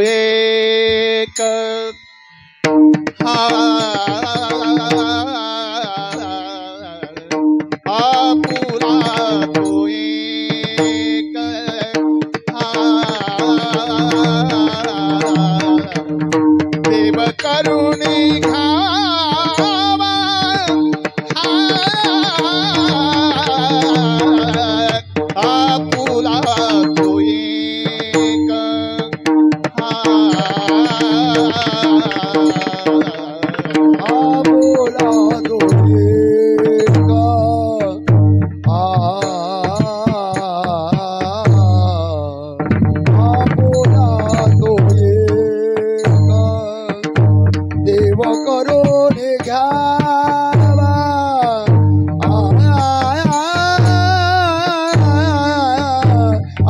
एक आपुला तो एक देव करुणी घावा आपुला तो एक आपुला तो एक आपुला तो एक देव करून घ्यावा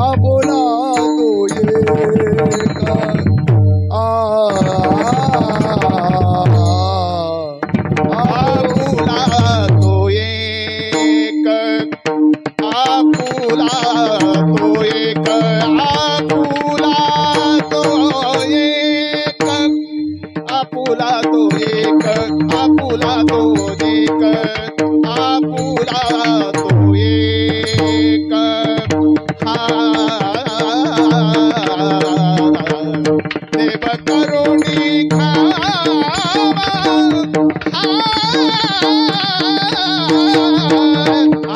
आपुला तो एक आपुला तो एक आपुला तो एक आपुला तो एक आपुला तो एक आपुला तो एक आपुला तो एक देव करुणी घावा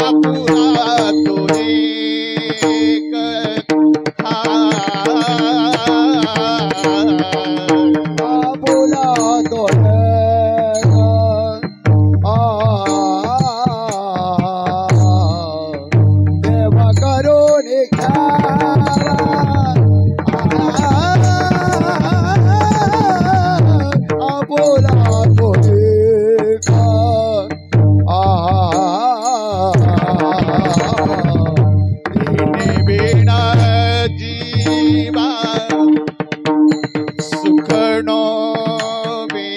आपुला तो एक आपुला तो एक देव करून घ्यावा आपुला तो एक तेने बिना जीवा सुखनो बे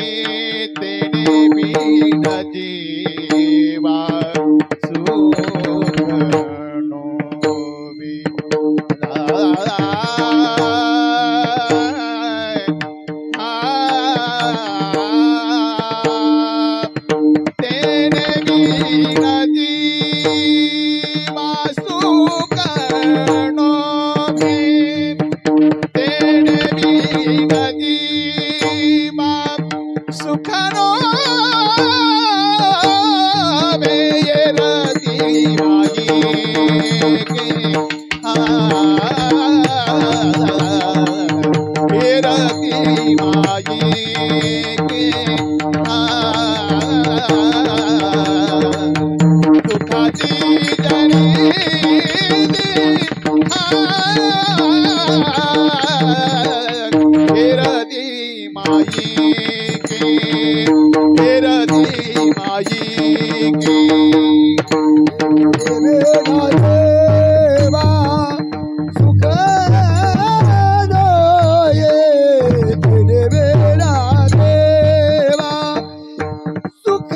तेने बिना जीवा सुखनो बे तेने बिना जीवा सुखनो बे तेने बिना जीवा सुखनो बे ये रति माई के ये रति माई के दुखाची जरी रति माई के रति माई के देवा सुख ये देवेला देवा सुख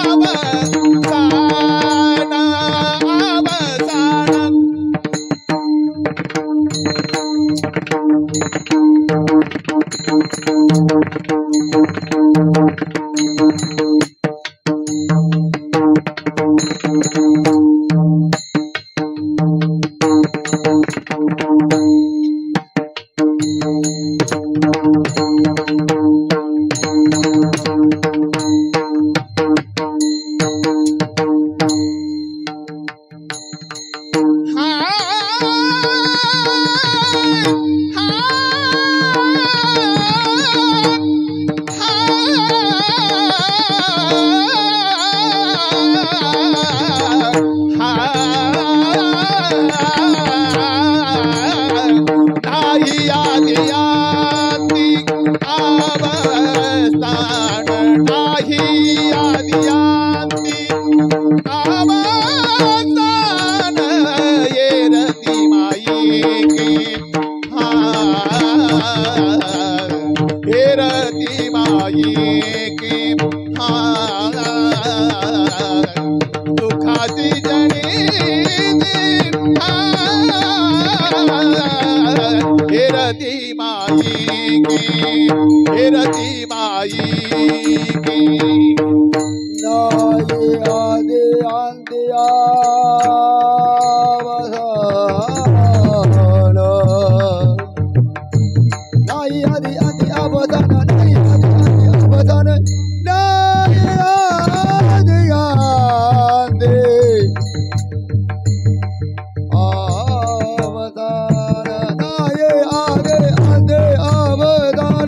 आवा आवाजान येरती माई के येरती माई के दुखाची जणी येरती माई के येरती माई के नाये आदे अंत्यावसान नाये आदे अंत्यावसान नाये आदे अंत्यावसान नाये आदे अंत्यावसान नाये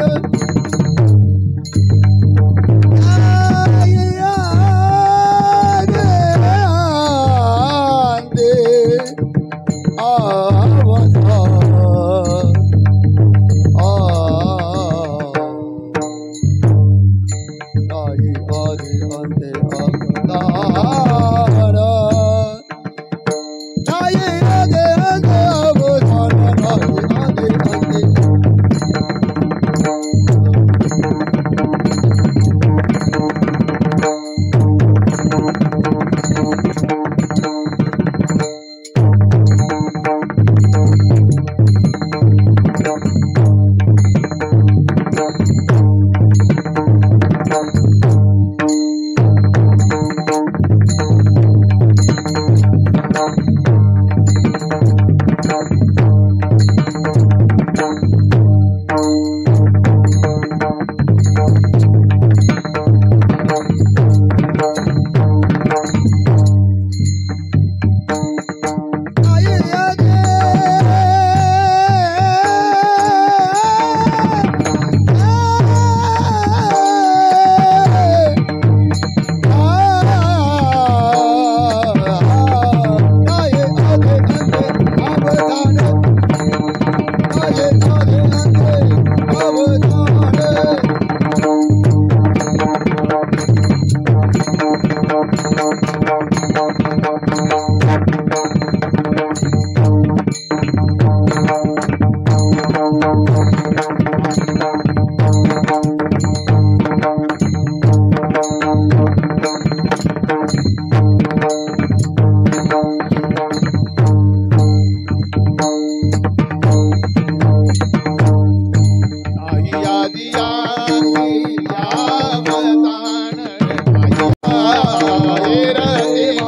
आदे अंत्यावसान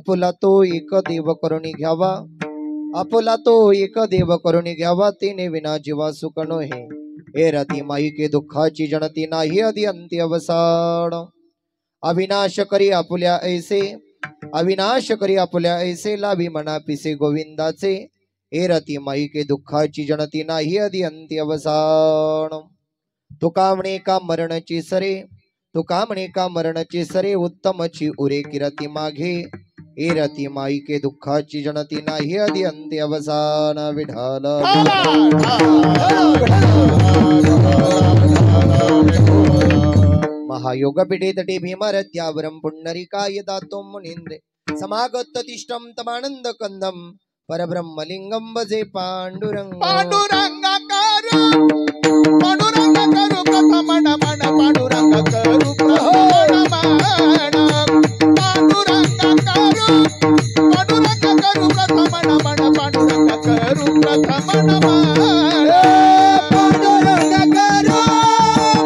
आपुला तो एक देव करुणी घ्यावा, आपुला तो एक देव करुणी घ्यावा, तिने विना जीवा सुख नोहे. हे रती माई के दुःखाची जनती नाही आदि अंत्य अवसान. अविनाश करी आपुल्या ऐसे, अविनाश करी आपुल्या ऐसे, लावी मना पिसे गोविंदाचे. हे रती माई के दुःखाची जनती नाही आदि अंत्य अवसान. तुका म्हणे का मरणची सरे, तुका म्हणे का मरणची सरे, उत्तमची उरे किरती मागे. हे रती माई के दुःखाची जनती नाही आदि अंत्य अवसान. विठाल महायोग पीठे तटे भीमरत्यावरम पुंडरीकाय दातुं मुनींद्रे समागत तिष्ठम तमानंद कंदम परब्रह्मलिंगम भजे पांडुरंग. पांडुरंग करू, पांडुरंग करू प्रथम नमन, पांडुरंग करू प्रथम नमन, पांडुरंग करू, पांडुरंग करू प्रथम नमन, पांडुरंग करू प्रथम नमन. पांडुरंग करो,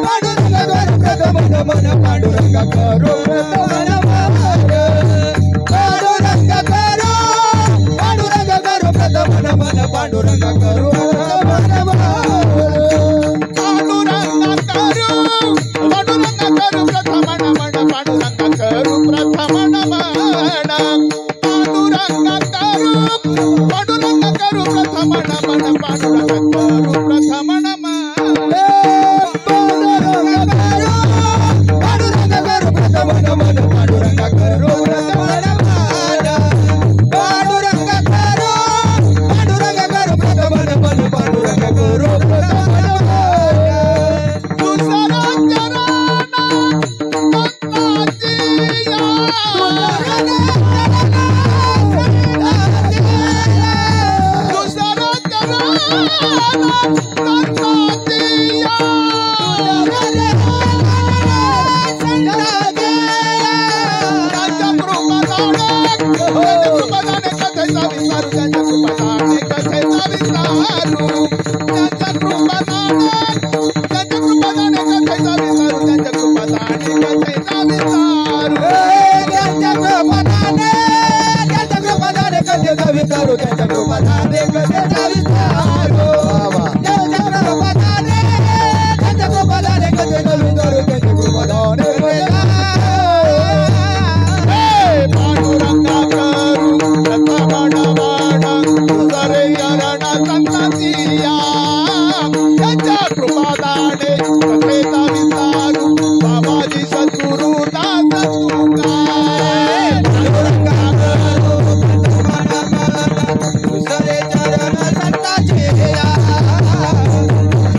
पांडुरंग करो प्रथम नमन, पांडुरंग करो प्रथम नमन. पांडुरंग करो, पांडुरंग करो प्रथम नमन, पांडुरंग करो प्रथम नमन. पांडुरंग करू, पांडुरंग करू प्रथम नमन, पांडुरंग करू प्रथम नमन, पांडुरंग करू, पांडुरंग करू प्रथम नमन, पांडुरंग करू प्रथम नमन. पांडुरंग करो, पांडुरंग करो प्रथम नमन, पांडुरंग करो प्रथम नमन. पांडुरंग करो, पांडुरंग करो प्रथम नमन, पांडुरंग करो प्रथम नमन. दुसरा चरण संतांचिया, दुसरा चरण संतांचिया, त्यांच्या कृपादाने कथेचा विसारू, त्यांच्या कृपादाने कथेचा विसारू, त्यांच्या कृपादाने, त्यांच्या कृपादाने कथेचा विसारू, त्यांच्या कृपादाने कथेचा विसारू. त्यांच्या कृपादाने, त्यांच्या कृपादाने कथेचा विसारू, त्यांच्या कृपादाने कथेचा विसारू. त्यांच्या कृपादाने, त्यांच्या कृपादाने कथेचा विसारू, त्यांच्या कृपादाने कथेचा. हे पांडुरंग करू प्रथम नमन, दुसरे चरण संतांचिया, त्यांच्या कृपादाने कथेचा विसारू, बाबाजी सद्गुरु दास तुका. पांडुरंग करो प्रथम नमन, दुसरे चरण संतांचिया,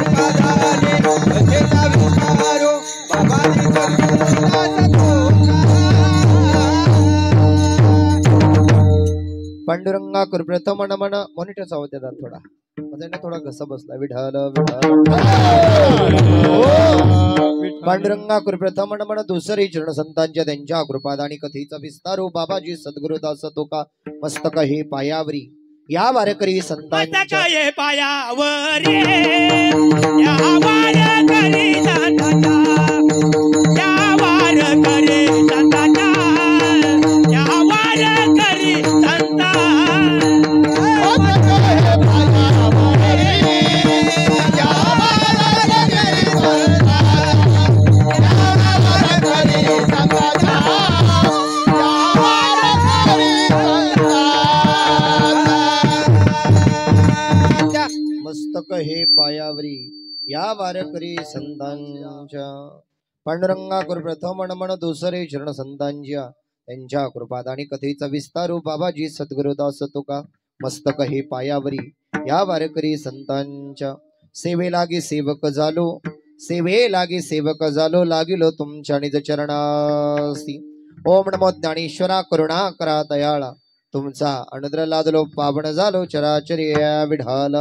कृपादाने कथेचा विसारू, बाबाजी सद्गुरु दास तुका. पांडुरंगा कर प्रथम नमन. मॉनिटरचा आवाज देतात थोडा, माझा थोडा घसा बसला. विठाल पांडुरंगा कर प्रथम नमन, दुसरे चरण संतांच्या त्यांच्या कृपादानी कथेचा विस्तारू, बाबाजी सद्गुरुदास तुका. मस्तक हे पायावरी या वारकरी संतांच्या, ये पायावरे या वारकरी संतांच्या, या वारकरी संतांच्या, या वारकरी संतांच्या. मस्तक हे पायावरी या वारकरी संतांच्या. पांडुरंगा कर प्रथम नमन, दुसरे चरण संतांच्या त्यांच्या कृपादानी कथेचा विस्तारू, बाबाजी सद्गुरुदास तुका. मस्तक हे पायावरी या वारकरी संतांच्या. सेवे लागे सेवक झालो, सेवे लागे सेवक झालो, लागिलो तुमच्या निज चरणासी. ओम नमो ज्ञानेश्वरा करुणा करा दयाळा, तुमचा अनुद्र लादलो पावन झालो चराचरी. विठाल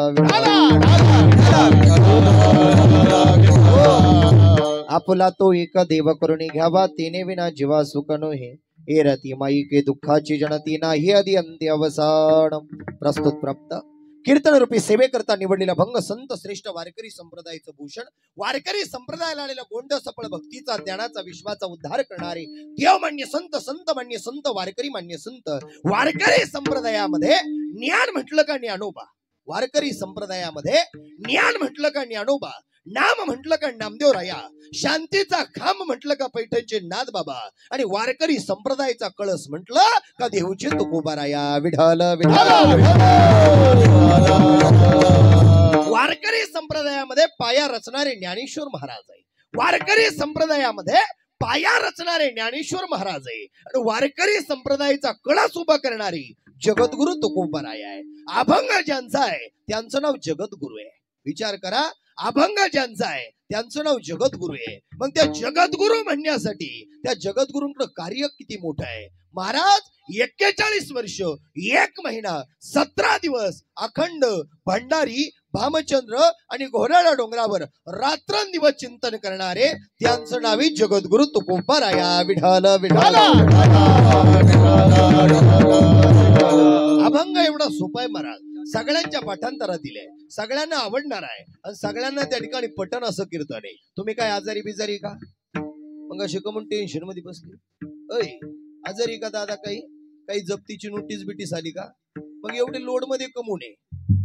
आपुला तो एक देव करुणी घ्यावा, तिने विना जीवा सुख नोहे. हे रती माई के दुःखाची जनती नाही आदि अंत्य अवसान. प्रस्तुत प्राप्त कीर्तन रूपी सेवेकरता निवडलेला भंग संत श्रेष्ठ वारकरी संप्रदायाचं भूषण, वारकरी संप्रदायाला आलेला गोंड सफळ भक्तीचा ज्ञानाचा विश्वाचा उद्धार करणारे देव मान्य संत, संत मान्य संत, वारकरी मान्य संत. वारकरी संप्रदायामध्ये ज्ञान म्हटलं का ज्ञानोबा, वारकरी संप्रदायामध्ये ज्ञान म्हटलं का ज्ञानोबा, नाम म्हटलं का नामदेव राया, शांतीचा खांब म्हटलं का पैठणचे नाथ बाबा, आणि वारकरी संप्रदायाचा कळस म्हटलं का देहूचे तुकोबा राया. विठ्ठल विठ्ठल. वारकरी संप्रदायामध्ये पाया रचणारे ज्ञानेश्वर महाराज आहे. वारकरी संप्रदायामध्ये पाया रचणारे ज्ञानेश्वर महाराज आहे. आणि वारकरी संप्रदायाचा कळस उभा करणारी जगद्गुरु तुकोबा राया आहे. अभंग ज्यांचा आहे त्यांचं नाव जगद्गुरु आहे. विचार करा, अभंग ज्यांचा आहे त्यांचं नाव जगद्गुरु आहे. मग त्या जगद्गुरु म्हणण्यासाठी त्या जगद्गुरूंकडे कार्य किती मोठं आहे. महाराज 41 वर्ष 1 महिना 17 दिवस अखंड भंडारी भामचंद्र आणि घोराडा डोंगरावर रात्रंदिवस चिंतन करणारे त्यांचं नाव जगद्गुरु तुकोबा राया. विठ्ठल विठ्ठल. अभंग एवढा सोपा आहे महाराज, सगळ्यांच्या पाठांतरातील आहे, सगळ्यांना आवडणार आहे आणि सगळ्यांना त्या ठिकाणी पटन असं कीर्तन आहे. तुम्ही काय आजारी बिजारी का, मग अशी कमून टेन्शन मध्ये बसली, अय आजारी का दादा, काही जप्तीची नोटीस बिटीस आली का, मग एवढे लोड मध्ये कमू नये.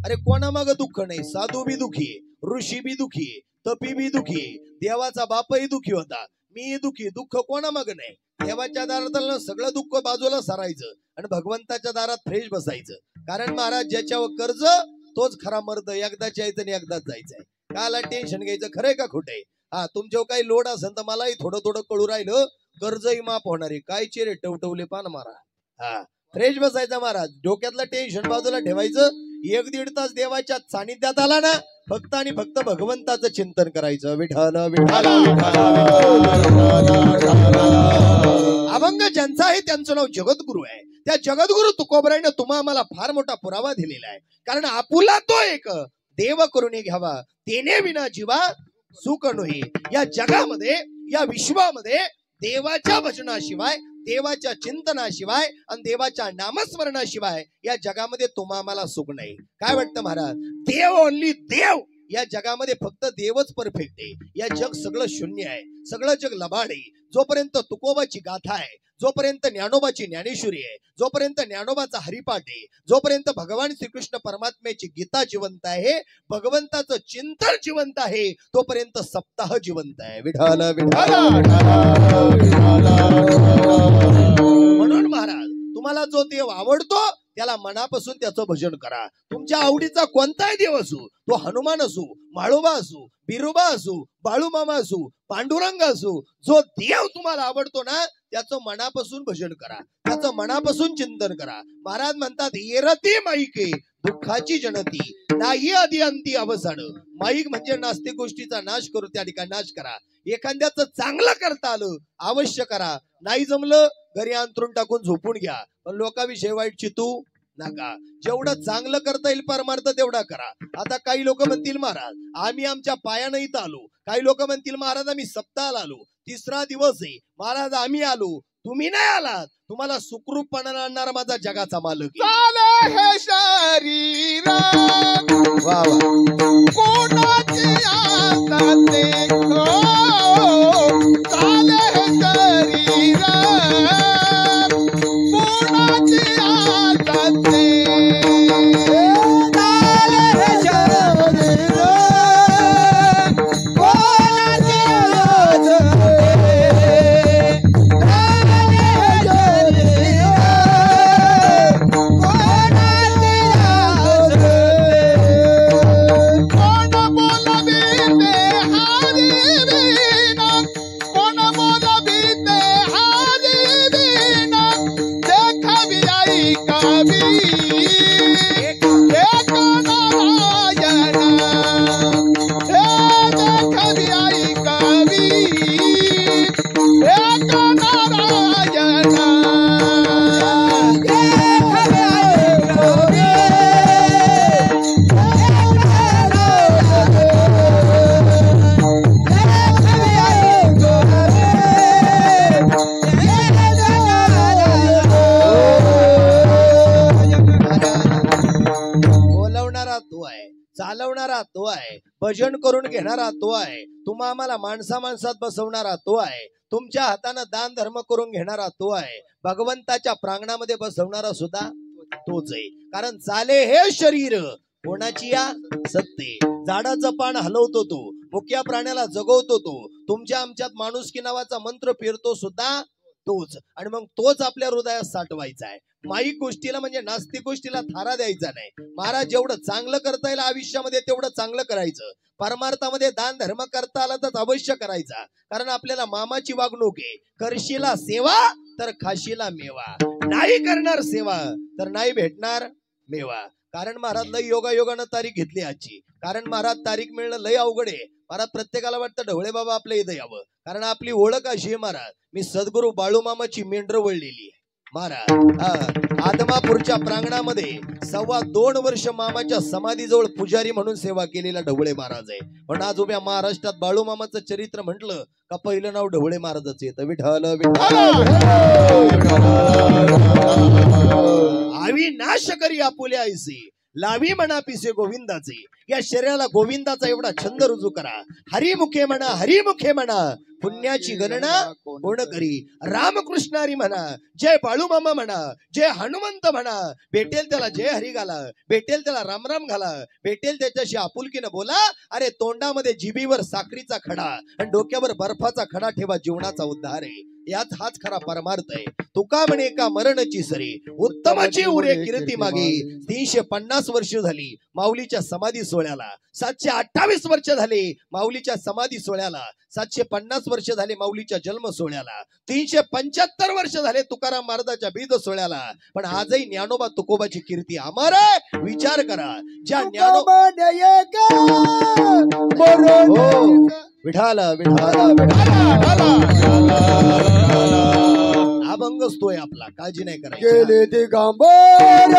अरे कोणा माग दुःख नाही, साधू बी दुखी, ऋषी बी दुखी, तपी बी दुखी, देवाचा बापही दुखी होता, मी दुखी. दुःख कोणा माग नाही. देवाच्या दारात सगळं दुःख बाजूला सरायचं आणि भगवंताच्या दारात फ्रेश बसायचं. कारण महाराज ज्याच्यावर कर्ज तोच खरा मर्द, एकदाच यायचं आणि एकदाच जायचंय. काला टेन्शन घ्यायचं, खरंय का खोटंय. हा तुमच्यावर काही लोड असेल तर मलाही थोडं थोडं कळू राहिलं, कर्जही माफ होणार आहे. काय चेहरे टवटवले पान मारा. हा फ्रेश बसायचा महाराज, डोक्यातलं टेन्शन बाजूला ठेवायचं. 1-1.5 तास देवाच्या सानिध्यात आला ना, फक्त आणि फक्त भगवंताचं चिंतन करायचं. विठ्ठल विठ्ठल. अभंग ज्यांचा आहे त्यांचं नाव जगद्गुरु आहे. त्या जगद्गुरु तुकोबरायनं तुम्हा आम्हाला फार मोठा पुरावा दिलेला आहे. कारण आपुला तो एक देव करुणी घ्यावा, तेने विना जीवा सुख नोही. या जगामध्ये, या विश्वामध्ये देवाच्या भजनाशिवाय, देवाच्या चिंतनाशिवाय आणि देवाच्या नामस्मरणाशिवाय या जगामध्ये तुम्हा आम्हाला सुख नाही. काय वाटतं महाराज, देव ओनली देव. या जगामध्ये फक्त देवच परफेक्ट आहे. या जग सगळं शून्य आहे, सगळं जग लबाड आहे. जोपर्यंत तुकोबाची गाथा आहे, जोपर्यंत ज्ञानोबाची ज्ञानेश्वरी आहे, जोपर्यंत ज्ञानोबाचा हरिपाठ आहे, जोपर्यंत भगवान श्रीकृष्ण परमात्म्याची गीता जिवंत आहे, भगवंताचं चिंतन जिवंत आहे, तोपर्यंत सप्ताह जिवंत आहे. विठ्ठल विठ्ठल. म्हणून महाराज तुम्हाला जो देव आवडतो त्याला मनापासून त्याचं भजन करा. तुमच्या आवडीचा कोणताही देव असू, तो हनुमान असू, म्हाळोबा असू, बिरोबा असू, बाळूमामा असू, पांडुरंग असू, जो देव तुम्हाला आवडतो ना त्याचं मनापासून भजन करा, त्याचं मनापासून चिंतन करा. महाराज म्हणतात, येरती माईके दुःखाची जनती नाही आधी अंती अवसान. माईक म्हणजे नास्तिक गोष्टीचा नाश करू, त्या ठिकाणी नाश करा. एखाद्याचं चांगलं करता आलं अवश्य करा, नाही जमलं घरी अंतरून टाकून झोपून घ्या, पण लोकांविषयी वाईट चितू नका. जेवढं चांगलं करता येईल परमार्थ तेवढा करा. आता काही लोक म्हणतील महाराज आम्ही आमच्या पायानं इथं आलो, काही लोक म्हणतील महाराज आम्ही सप्ताहाला आलो, 3रा दिवस आहे महाराज आम्ही आलो, तुम्ही नाही आलात. तुम्हाला सुखरूपपणा आणणारा माझा जगाचा मालक चाले हे शरीर वा वा. कोणाची आता देखो, चाले हे शरीर कोणाची आता देखो. कोण बोलावे भजन करून घेणारा तो आहे, तुम्हा आम्हाला माणसा माणसात बसवणारा तो आहे, तुमच्या हातानं दान धर्म करून घेणारा तो आहे, भगवंताच्या प्रांगणामध्ये बसवणारा सुद्धा तोच आहे. कारण चाले हे शरीर कोणाची या सत्ते, झाडाचं पान हलवतो तो, मुक्या प्राण्याला जगवतो तो, तुमच्या आमच्यात माणुसकी नावाचा मंत्र फिरतो सुद्धा तोच. आणि मग तोच आपल्या हृदयात साठवायचा आहे. माईक गोष्टीला म्हणजे नास्तिक गोष्टीला थारा द्यायचा नाही. महाराज जेवढं चांगलं करता येईल आयुष्यामध्ये तेवढं चांगलं करायचं. परमार्थामध्ये दान धर्म करता आला तर अवश्य करायचा. कारण आपल्याला मामाची वागणूक आहे, करशीला सेवा तर खाशीला मेवा, नाही करणार सेवा तर नाही भेटणार मेवा. कारण महाराज लय योगायोगानं तारीख घेतली आजची. कारण महाराज तारीख मिळणं लय अवघड आहे. महाराज प्रत्येकाला वाटतं ढवळे बाबा आपल्या इथं यावं. कारण आपली ओळख अशी आहे महाराज, मी सद्गुरू बाळूमामाची मेंढर वळलेली आहे महाराज. आदमापूरच्या प्रांगणामध्ये 2.25 वर्ष मामाच्या समाधीजवळ पुजारी म्हणून सेवा केलेला ढवळे महाराज आहे. पण आज उभ्या महाराष्ट्रात बाळूमामाचं चरित्र म्हटलं का पहिलं नाव ढवळे महाराजाचं येतं. विठ्ठल आवी नाश करी आपुले आईसे, लावी म्हणा पिसे गोविंदाचे. या शरीराला गोविंदाचा एवढा छंद रुजू करा. हरिमुखे म्हणा, हरिमुखे म्हणा, पुण्याची गणना कोण करी. रामकृष्णारी म्हणा, जय बाळूमामा म्हणा, जय हनुमंत म्हणा. भेटेल त्याला जय हरी घाला, भेटेल त्याला रामराम घाला, भेटेल त्याच्याशी आपुलकीनं बोला. अरे तोंडामध्ये जिभीवर साखरीचा खडा आणि डोक्यावर बर्फाचा खडा ठेवा, जीवनाचा उद्धार आहे. याच हाच खरा परमार्थ आहे. तुका म्हणे का मरणची सरी, उत्तमाची उरे कीर्ती मागे. 350 वर्ष झाली माऊलीच्या समाधी सोहळ्याला, 728 वर्ष झाले माऊलीच्या समाधी सोहळ्याला, 750 वर्ष झाले माऊलीच्या जन्म सोहळ्याला, 375 वर्ष झाले तुकाराम महाराजाच्या बीज सोहळ्याला. पण आजही ज्ञानोबा तुकोबाची कीर्ती अमर आहे. विचार करा, ज्या ज्ञानोबा विठाला अभंग असतोय आपला, काळजी नाही करायची. गेले दिगंबर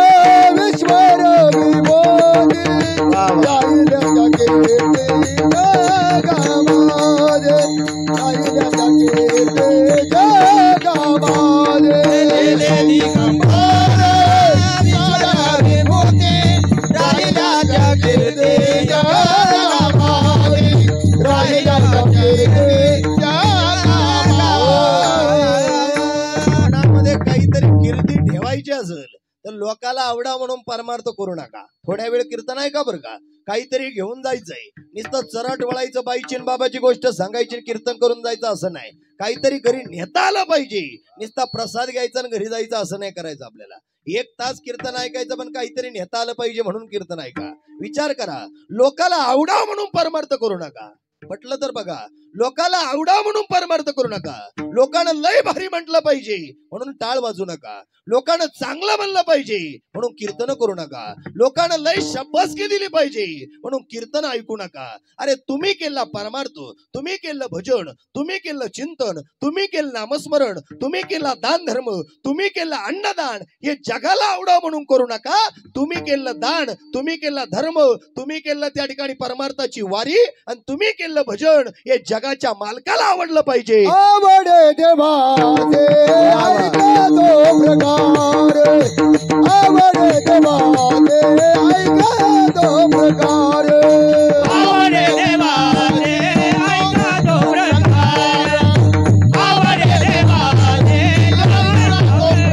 विश्वर विभोगी, जाईल्या कीर्ती जगामध्ये, जाईल्या कीर्ती जगामध्ये. गेले दिगंबर विश्वर विभोगी, जाईल्या कीर्ती जगामध्ये, राहिल्या कीर्ती मनामध्ये काहीतरी कीर्ती ठेवायची असेल तर लोकाला आवडा म्हणून परमार्थ करू नका. थोड्या वेळ कीर्तन आहे का बरं का, काहीतरी घेऊन जायचंय. नुसतं चरट वळायचं, बाईची बाबाची गोष्ट सांगायची, कीर्तन करून जायचं असं नाही. काहीतरी घरी नेता आलं पाहिजे. नुसता प्रसाद घ्यायचा आणि घरी जायचं असं नाही करायचं. आपल्याला 1 तास कीर्तन ऐकायचं, पण काहीतरी नेता आलं पाहिजे म्हणून कीर्तन ऐका. विचार करा, लोकाला आवडावं म्हणून परमार्थ करू नका. पटलं तर बघा, लोकाला आवडावं म्हणून परमार्थ करू नका. लोकांना लय भारी म्हटलं पाहिजे म्हणून टाळ वाजू नका. लोकांना चांगलं म्हणलं पाहिजे म्हणून कीर्तन करू नका. लोकांना लय शाबासकी दिली पाहिजे म्हणून कीर्तन ऐकू नका. अरे तुम्ही केला परमार्थ, तुम्ही केलं भजन, तुम्ही केलं चिंतन, तुम्ही केलं नामस्मरण, तुम्ही केला दान धर्म, तुम्ही केलं अन्नदान, हे जगाला आवडावं म्हणून करू नका. तुम्ही केलं दान, तुम्ही केला धर्म, तुम्ही केलं त्या ठिकाणी परमार्थाची वारी, आणि तुम्ही केलं भजन, हे जगाच्या मालकाला आवडलं पाहिजे. आवडे देवाचे ऐका तो प्रकार, आवडे देवाचे ऐका तो प्रकार, आवडे देवाचे ऐका तो प्रकार, आवडे देवाचे ऐका तो प्रकार.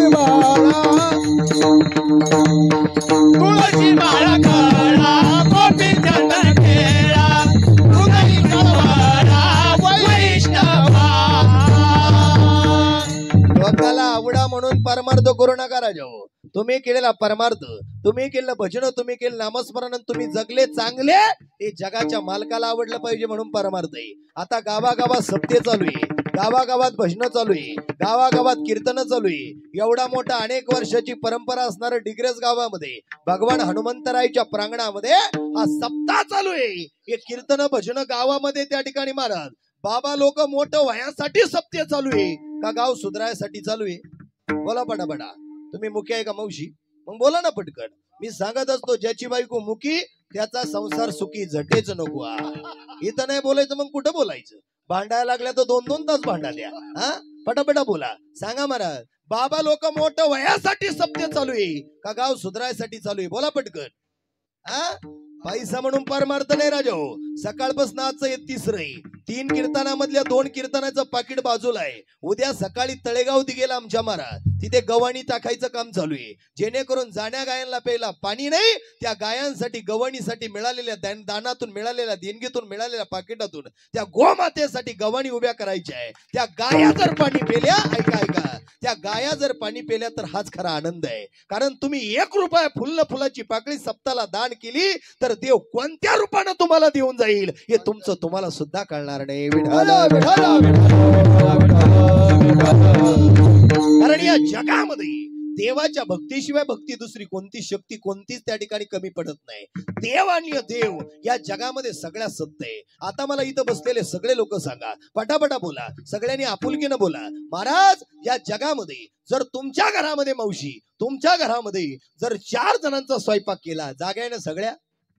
नामाचा तुळशी माळा काळा गोपी चंदन केळा, हृदयी कळवळा वैष्णवा. लोकाला आवडा म्हणून परमार्थ करू नका राजाओ. तुम्ही केलेला परमार्थ, तुम्ही केलेलं भजन, तुम्ही केलं नामस्मरण, तुम्ही जगले चांगले, हे जगाच्या मालकाला आवडलं पाहिजे म्हणून परमार्थ आहे. आता गावागावात सप्ते चालू आहे, गावागावात भजन चालू आहे, गावागावात कीर्तन चालू आहे. एवढा मोठा अनेक वर्षाची परंपरा असणारं डिग्रस गावामध्ये भगवान हनुमंतरायच्या प्रांगणामध्ये हा सप्ताह चालू आहे. हे कीर्तन भजन गावामध्ये त्या ठिकाणी महाराज बाबा लोक मोठं वयासाठी सप्ते चालू आहे का गाव सुधारायसाठी चालू आहे. बोला पटापटा. तुम्ही मुखी आहे का मावशी? मग बोला ना पटकन. मी सांगत असतो, ज्याची बायको मुकी त्याचा संसार सुखी झटेच नको इथं नाही बोलायचं मग कुठं बोलायचं भांडायला लागल्या तर 2-2 तास भांडाल्या हा पटापटा बोला सांगा महाराज बाबा लोक मोठं वयासाठी सत्य चालू आहे का गाव सुधारायसाठी चालू आहे बोला पटकन हा पैसा म्हणून परमार्थ नाही राजा हो सकाळपासून आजचं 33 3 कीर्तनामधल्या 2 कीर्तनाचं पाकिट बाजूला आहे उद्या सकाळी तळेगाव गेला आमच्या महाराज तिथे गव्हाणी टाकायचं काम चालू आहे जेणेकरून जाण्या गायांना प्यायला पाणी नाही त्या गायांसाठी गव्हाणीसाठी मिळालेल्या दानातून मिळालेल्या देणगीतून मिळालेल्या पाकिटातून त्या गोमातेसाठी गव्हाणी उभ्या करायच्या आहे त्या गाया जर पाणी पेल्या ऐका ऐका त्या गाया जर पाणी पेल्या तर हाच खरा आनंद आहे कारण तुम्ही 1 रुपया फुलाची पाकळी सप्ताला दान केली तर देव कोणत्या रूपानं तुम्हाला देऊन जाईल हे तुमचं तुम्हाला सुद्धा कळणार नाही कारण या जगामध्ये देवाच्या भक्तीशिवाय भक्ती दुसरी कोणती शक्ती कोणतीच त्या ठिकाणी कमी पडत नाही देव आणि देव या जगामध्ये सगळ्या सत्य आहे आता मला इथं बसलेले सगळे लोक सांगा पटापटा बोला सगळ्यांनी आपुलकीनं बोला महाराज या जगामध्ये जर तुमच्या घरामध्ये मावशी तुमच्या घरामध्ये जर 4 जणांचा स्वयंपाक केला जागा आहे ना सगळ्या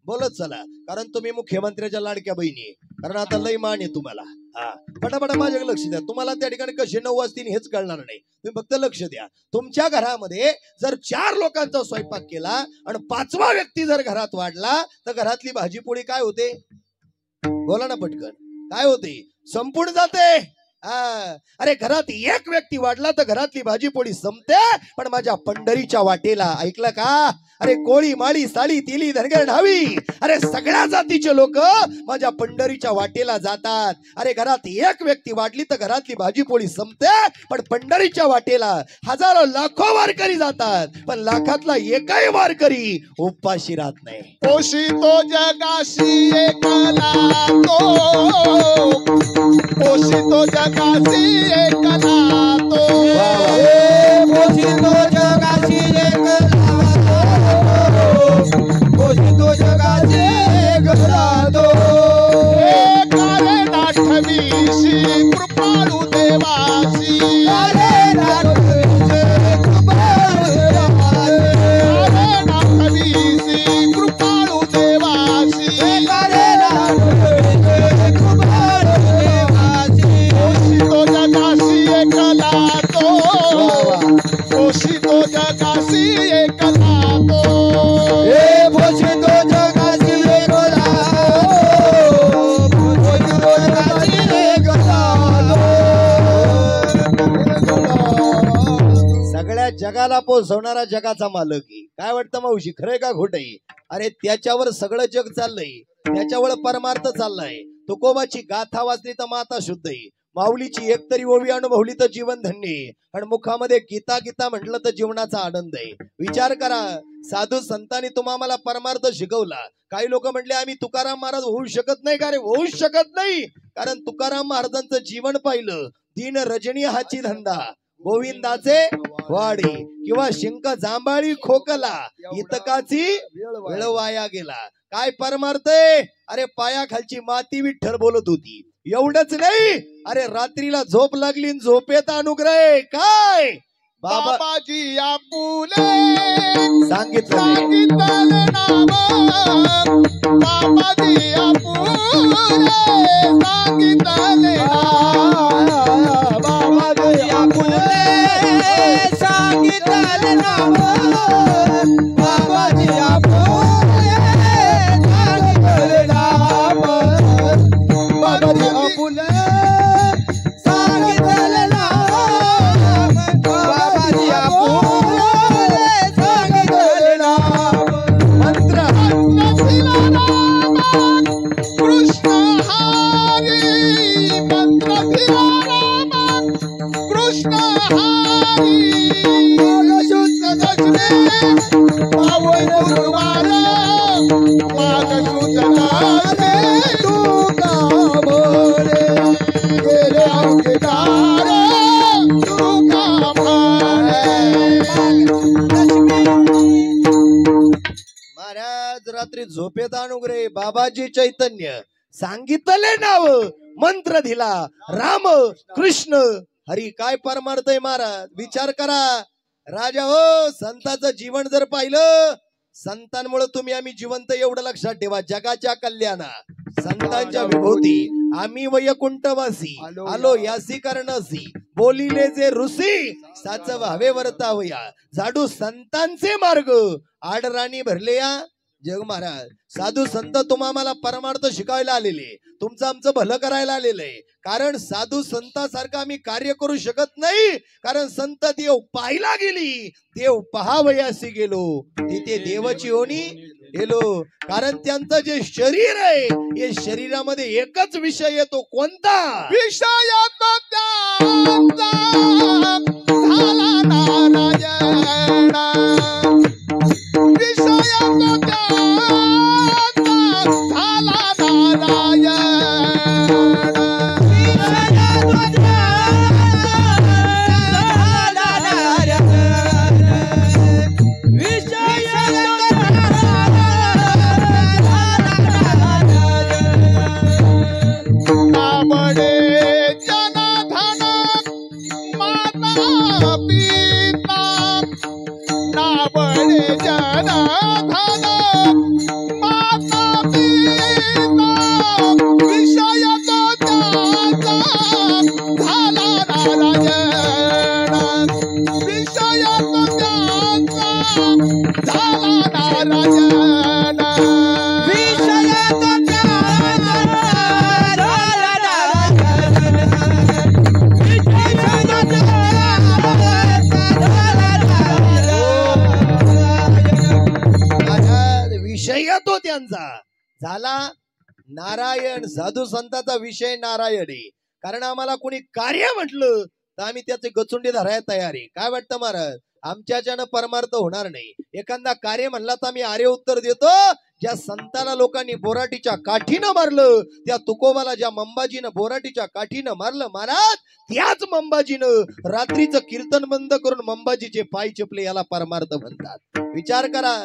बोलत चला कारण तुम्ही मुख्यमंत्र्याच्या लाडक्या बहिणी कारण आता लय मान आहे तुम्हाला हा पटापटा माझ्याकडे लक्ष द्या तुम्हाला त्या ठिकाणी कसे 9 वाजतील हेच कळणार नाही तुम्ही फक्त लक्ष द्या तुमच्या घरामध्ये जर 4 लोकांचा स्वयंपाक केला आणि 5वा व्यक्ती जर घरात वाढला तर घरातली भाजी पोळी काय होते बोला ना पटकन काय होते संपूर्ण जाते अरे घरात 1 व्यक्ती वाढला तर घरातली भाजी पोळी संपते पण माझ्या पंढरीच्या वाटेला ऐकलं का अरे कोळी माळी साळी तिली धनगर ढावी अरे सगळ्या जातीचे लोक माझ्या पंढरीच्या वाटेला जातात अरे घरात 1 व्यक्ती वाढली तर घरातली भाजी पोळी संपते पण पंढरीच्या वाटेला हजारो लाखो वारकरी जातात पण लाखातला एकही वारकरी उपाशी राहत नाही पोषितो जगाशी एकला तो पोषितो जगाशी एकला तो पोषितो जगाशी एकला पोषितो जगाशी एकला तो काले नाठवीशी कृपाळू देवाशी काले नाठवीशी कृपाळू देवाशी पोषितो जगाशी एकला तो पोषितो जगाशी एकला तो पोषितो जगाशी एकला पोषितो जगाशी एकला सगळ्या जगाला पोचवणारा जगाचा मालक आहे काय वाटतं मावशी खरंय का खोटंय अरे त्याच्यावर सगळं जग चाललंय त्याच्यावर परमार्थ चाललाय तुकोबाची गाथा वाचली तर माता शुद्ध आहे माऊलीची एकतरी ओवी अनुभवली तर जीवन धन्य आहे आणि मुखामध्ये गीता गीता म्हटलं तर जीवनाचा आनंद आहे विचार करा साधू संतांनी तुम्हाला परमार्थ शिकवला काही लोक म्हटले आम्ही तुकाराम महाराज होऊ शकत नाही का रे होऊ शकत नाही कारण तुकाराम महाराजांचं जीवन पाहिलं दिन रजनी हाची धंदा गोविंदाचे वाडी किंवा शिंक जांभाळी खोकला इतकाची वेळ वाया गेला काय परमार्थ आहे अरे पायाखालची माती विठ्ठल बोलत होती एवढंच नाही अरे रात्रीला झोप लागली झोपेत अनुग्रह काय बाबाजी आपुले सांगितलं नाम बाबाजी आपुले सांगितले बाबाजी आपुले सांगितले नाम बाबाजी आपुले सांगितले नाम बाबाजी आपुले सांगितले नाम बाबाजी आपुले सांगितले नाम मंत्र कृष्ण हरी मंत्र कृष्ण हरी शुद्ध दक्षिणे पावन गुरुवार माघ शुद्ध दक्षिणे तू का बोले गेले अंकितार तू का म्हणे महाराज रात्री झोपेत अनुग्रह बाबाजी चैतन्य सांगितले नाव मंत्र दिला राम कृष्ण हरी काय परमार्थ आहे महाराज विचार करा राजा हो संताचं जीवन जर पाहिलं संतांमुळे तुम्ही आम्ही जिवंत एवढं लक्षात ठेवा. जगाच्या कल्याणा संतांच्या विभूती आम्ही वैकुंठवासी आलो यासी करणासी बोलिले जे ऋषी साच व्हावे वर्तावया झाडू संतांचे मार्ग आडराणी भरले या जग महाराज. साधू संत तुम्हाला परमार्थ शिकायला आलेले, तुमचं आमचं भलं करायला आलेलं आहे. कारण साधू संतासारखं आम्ही कार्य करू शकत नाही. कारण संत देव पाहिला गेली, देव पहावयासी गेलो, तिथे देवाची होणी गेलो. कारण त्यांचं जे शरीर आहे हे शरीरामध्ये एकच विषय येतो, कोणता विषय तो त्यांचा झाला नारायण. विषय तो त्यांचा झाला नारायण. नाबडे जनधन माता पिता. नाबडे जनधन माता पिता. विषय तो त्याचा झाला नारायण. विषय तो त्याचा झाला नारायण. विषय तो विषय तो त्यांचा झाला नारायण. साधू संताचा विषय नारायण आहे. कारण आम्हाला कोणी कार्य म्हटलं तर आम्ही त्याचे गचुंडी धरायला तयार आहे. काय वाटतं महाराज? आमच्याच्यानं परमार्थ होणार नाही. एखादा कार्य म्हणला तर आम्ही आर्य उत्तर देतो. ज्या संताला लोकांनी बोराटीच्या काठीनं मारलं, त्या तुकोबाला ज्या मंबाजीनं बोराटीच्या काठीनं मारलं महाराज, त्याच मंबाजीनं रात्रीचं कीर्तन बंद करून मंबाजीचे पाय चपले, याला परमार्थ म्हणतात. विचार करा.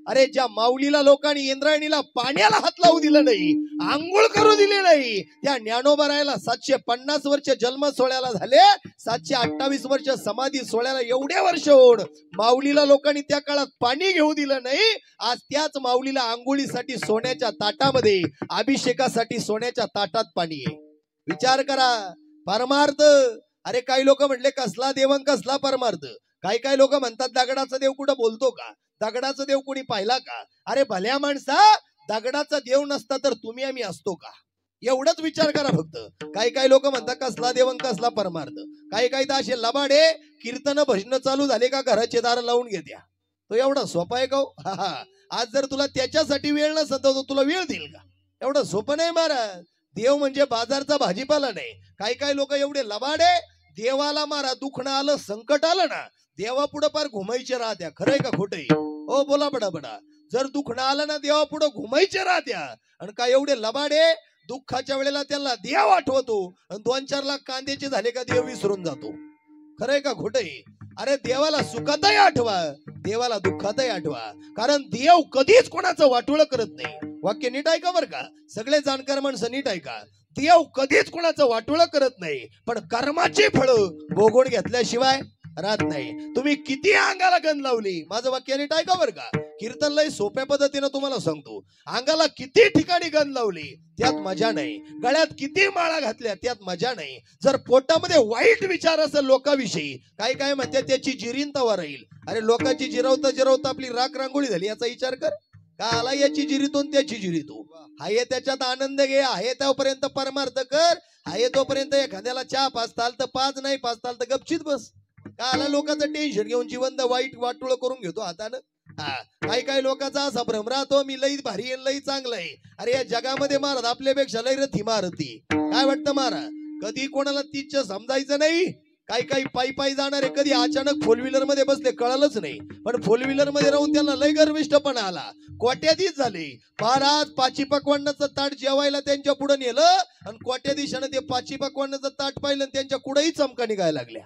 अरे ज्या माऊलीला लोकांनी इंद्रायणीला पाण्याला हात लावू दिलं नाही, आंघोळ करू दिली नाही, त्या ज्ञानोबरायला 750 वर्ष जन्म सोहळ्याला झाले, 728 वर्ष समाधी सोहळ्याला एवढे वर्ष होऊन माऊलीला लोकांनी त्या काळात पाणी घेऊ दिलं नाही. आज त्याच माऊलीला आंघोळीसाठी सोन्याच्या ताटामध्ये, अभिषेकासाठी सोन्याच्या ताटात पाणी आहे. विचार करा. परमार्थ. अरे काही लोक म्हटले कसला देव कसला परमार्थ. काही लोक म्हणतात दगडाचा देव कुठं बोलतो का? दगडाचा देव कोणी पाहिला का? अरे भल्या माणसा, दगडाचा देव नसता तर तुम्ही आम्ही असतो का? एवढंच विचार करा फक्त. काही लोक म्हणतात कसला देव कसला परमार्थ. काही तर असे लबाडे कीर्तन भजन चालू झाले का घराचे दार लावून घेत्या. तो एवढा सोपा आहे का? आज जर तुला त्याच्यासाठी वेळ नसत तर तुला वेळ देईल का? एवढं सोपं नाही महाराज. देव म्हणजे बाजारचा भाजीपाला नाही. काही लोक एवढे लबाडे, देवाला मारा दुखणं आलं, संकट आलं ना, देवा पुढे पार घुमायचे राहत्या. खरंय का खोटंय? ओ बोला बडा. जर दुखणं आलं ना, देवा पुढे घुमायचे राहत्या. आणि काय एवढे लबाडे, दुःखाच्या वेळेला त्यांना देव आठवतो आणि 2-4 लाख कांद्याचे झाले का देव विसरून जातो. खरंय का खोटंय? अरे देवाला सुखातही आठवा, देवाला दुःखातही आठवा. कारण देव कधीच कोणाचं वाटोळं करत नाही. वाक्य नीट ऐका बरं का, सगळे जाणकार माणसं नीट ऐका. देव कधीच कोणाचं वाटोळं करत नाही, पण कर्माची फळं भोगून घेतल्याशिवाय राहत नाही. तुम्ही किती अंगाला गंध लावली, माझं वाक्य नीट ऐका बरं का. कीर्तन लय सोप्या पद्धतीनं तुम्हाला सांगतो. अंगाला किती ठिकाणी गंध लावली त्यात मजा नाही, गळ्यात किती माळा घातल्या त्यात मजा नाही. जर पोटामध्ये वाईट विचार असेल लोकांविषयी, काय म्हणते त्याची जिरीन तवा राहील. अरे लोकांची जिरवता आपली राख रांगोळी झाली याचा विचार कर. का आला याची जिरीतो त्याची जिरीतो. हाय त्याच्यात आनंद घे, आहे तोपर्यंत परमार्थ कर. आहे तोपर्यंत एखाद्याला चहा पाचताल तर पाच, नाही पाचताल तर गपचित बस. का आला लोकांचं टेन्शन घेऊन जिवंत वाईट वाटोळ करून घेतो हातानं. काही लोकांचा असा भ्रम राहतो मी लई भारी आहे, लई चांगलं आहे. अरे या जगामध्ये महाराज आपल्यापेक्षा लई रथी मारती. काय वाटतं महाराज? कधी कोणाला तीच समजायचं नाही. काही पायी जाणारे कधी अचानक फोर व्हीलर मध्ये बसले कळलंच नाही, पण फोर व्हीलर मध्ये राहून त्यांना लय गर्विष्ठपणा आला, कोट्याधीश झाले. महाराज पाची पकवानाचं ताट जेवायला त्यांच्या पुढे नेलं आणि कोट्याधीशानं ते पाची पकवानाचं ताट पाहिलं, त्यांच्या कुठेही चमका निघायला लागल्या.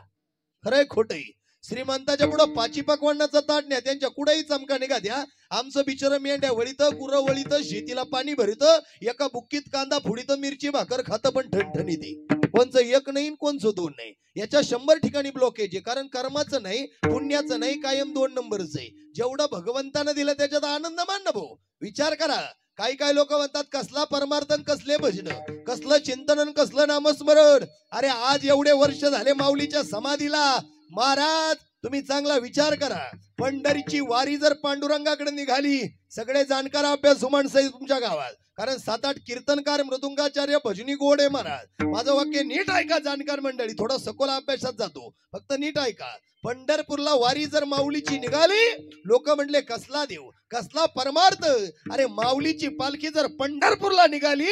खरंय खोटंय? श्रीमंताच्या पुढे पाची पकवानाचं ताट न्या, त्यांच्या कुठेही चमका निघा द्या. आमचं बिचार मेंढ्या वळीत गुरं वळीत शेतीला पाणी भरित एका बुक्कीत कांदा फुडीत मिरची भाकर खातं पण ठणठणीत आहे. कोणचं एक नाही कोणचं दोन नाही. याच्या 100 ठिकाणी ब्लॉकेज आहे. कारण कर्माचं नाही पुण्याचं नाही कायम 2 नंबरच आहे. जेवढं भगवंतानं दिलं त्याच्यात आनंद मान ना भाऊ. विचार करा. काही लोक म्हणतात कसला परमार्थन कसले भजन कसलं चिंतन कसलं नामस्मरण. अरे आज एवढे वर्ष झाले माऊलीच्या समाधीला. महाराज तुम्ही चांगला विचार करा. पंढरीची वारी जर पांडुरंगाकडे निघाली सगळे जाणकार अभ्यास माणसं तुमच्या गावात. कारण 7-8 कीर्तनकार मृदुंगाचार्य भजनी गोड आहे महाराज. माझं वाक्य नीट ऐका जाणकार मंडळी. थोडा सखोल अभ्यासात जातो फक्त नीट ऐका. पंढरपूरला वारी जर माऊलीची निघाली लोक म्हणले कसला देव कसला परमार्थ. अरे माऊलीची पालखी जर पंढरपूरला निघाली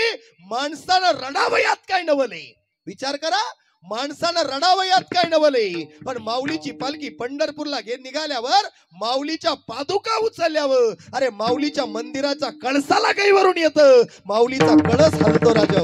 माणसानं रडावयात काय नवले. विचार करा माणसानं रडावयात काय नवले. पण माऊलीची पालखी पंढरपूरला निघाल्यावर माऊलीच्या पादुका उचलल्यावर अरे माऊलीच्या मंदिराच्या कळसाला काही वरून येतं. माऊलीचा कळस हलतो राजा.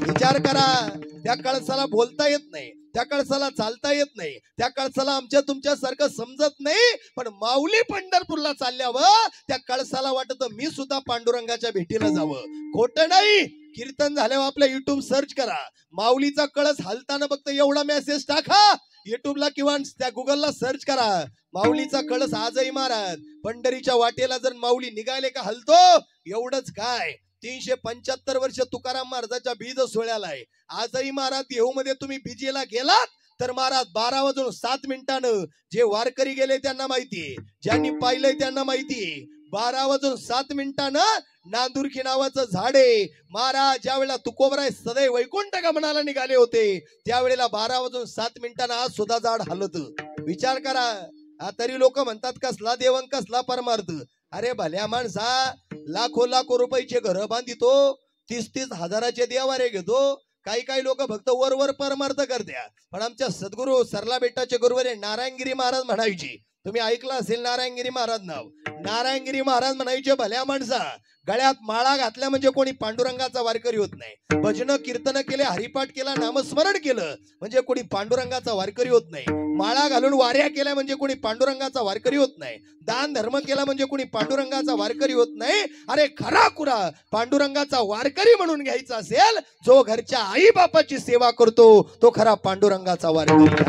विचार करा. त्या कळसाला बोलता येत नाही त्या कळसाला चालता येत नाही त्या कळसाला आमच्या तुमच्या सारखं समजत नाही. पण माऊली पंढरपूरला चालल्यावर त्या कळसाला वाटत मी सुद्धा पांडुरंगाच्या भेटीला जावं. खोटं नाही. कीर्तन झाल्यावर आपल्या युट्यूब सर्च करा. माऊलीचा कळस हलताना फक्त एवढा मेसेज टाका युट्यूबला किंवा त्या गुगलला सर्च करा. माऊलीचा कळस आजही महाराज पंढरीच्या वाटेला जर माऊली निघाले का हलतो. एवढंच काय 375 वर्ष तुकाराम महाराजाच्या बीज सोहळ्याला आहे. आजही महाराज देहूमध्ये तुम्ही बीजेला गेलात तर महाराज 12:07 जे वारकरी गेले त्यांना माहितीये ज्यांनी पाहिलंय त्यांना माहितीये. 12:07 नांदुरखी नावाचं झाड आहे. महाराज ज्या वेळेला तुकोबराय सदैव वैकुंठ गमनाला निघाले होते त्यावेळेला 12:07 आज सुद्धा झाड हलत. विचार करा. तरी लोक म्हणतात कसला देवन कसला परमार्थ. अरे भल्या माणसा लाखो रुपयाचे घर बांधितो 30-30 हजाराचे देवारे घेतो. काही लोक फक्त वर परमार्थ करत्या. पण आमच्या सद्गुरू सरला बेटाचे गुरुवारे नारायणगिरी महाराज म्हणायचे. तुम्ही ऐकलं असेल नारायणगिरी महाराज नाव. नारायणगिरी महाराज म्हणायचे भल्या माणसा गळ्यात माळा घातल्या म्हणजे कोणी पांडुरंगाचा वारकरी होत नाही. भजन कीर्तन केले हरिपाठ केला नामस्मरण केलं म्हणजे कोणी पांडुरंगाचा वारकरी होत नाही. माळा घालून वाऱ्या केल्या म्हणजे कोणी पांडुरंगाचा वारकरी होत नाही. दान धर्म केला म्हणजे कोणी पांडुरंगाचा वारकरी होत नाही. अरे खरा खुरा पांडुरंगाचा वारकरी म्हणून घ्यायचा असेल जो घरच्या आई बापाची सेवा करतो तो खरा पांडुरंगाचा वारकरी.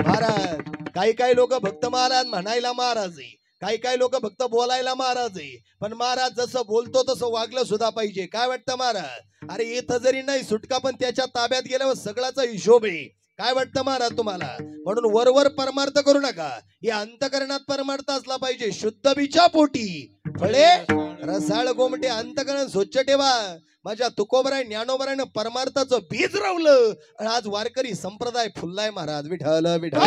महाराज काही लोक भक्त महाराज म्हणायला महाराज आहे काही लोक फक्त बोलायला महाराज आहे. पण महाराज जसं बोलतो तसं वागलं सुद्धा पाहिजे. काय वाटतं महाराज. अरे इथं जरी नाही सुटका पण त्याच्या ताब्यात गेल्यावर सगळ्याचा हिशोब आहे. काय वाटतं महाराज तुम्हाला. म्हणून वर परमार्थ करू नका. हे अंतकरणात परमार्थ असला पाहिजे. शुद्ध बिच्या पोटी फळे रसाळ गोमटे अंतकरण स्वच्छ ठेवा. माझ्या तुकोबराय ज्ञानोबरायनं परमार्थाचं बीज रावलं आणि आज वारकरी संप्रदाय फुललाय महाराज. विठ्ठल विठ्ठल.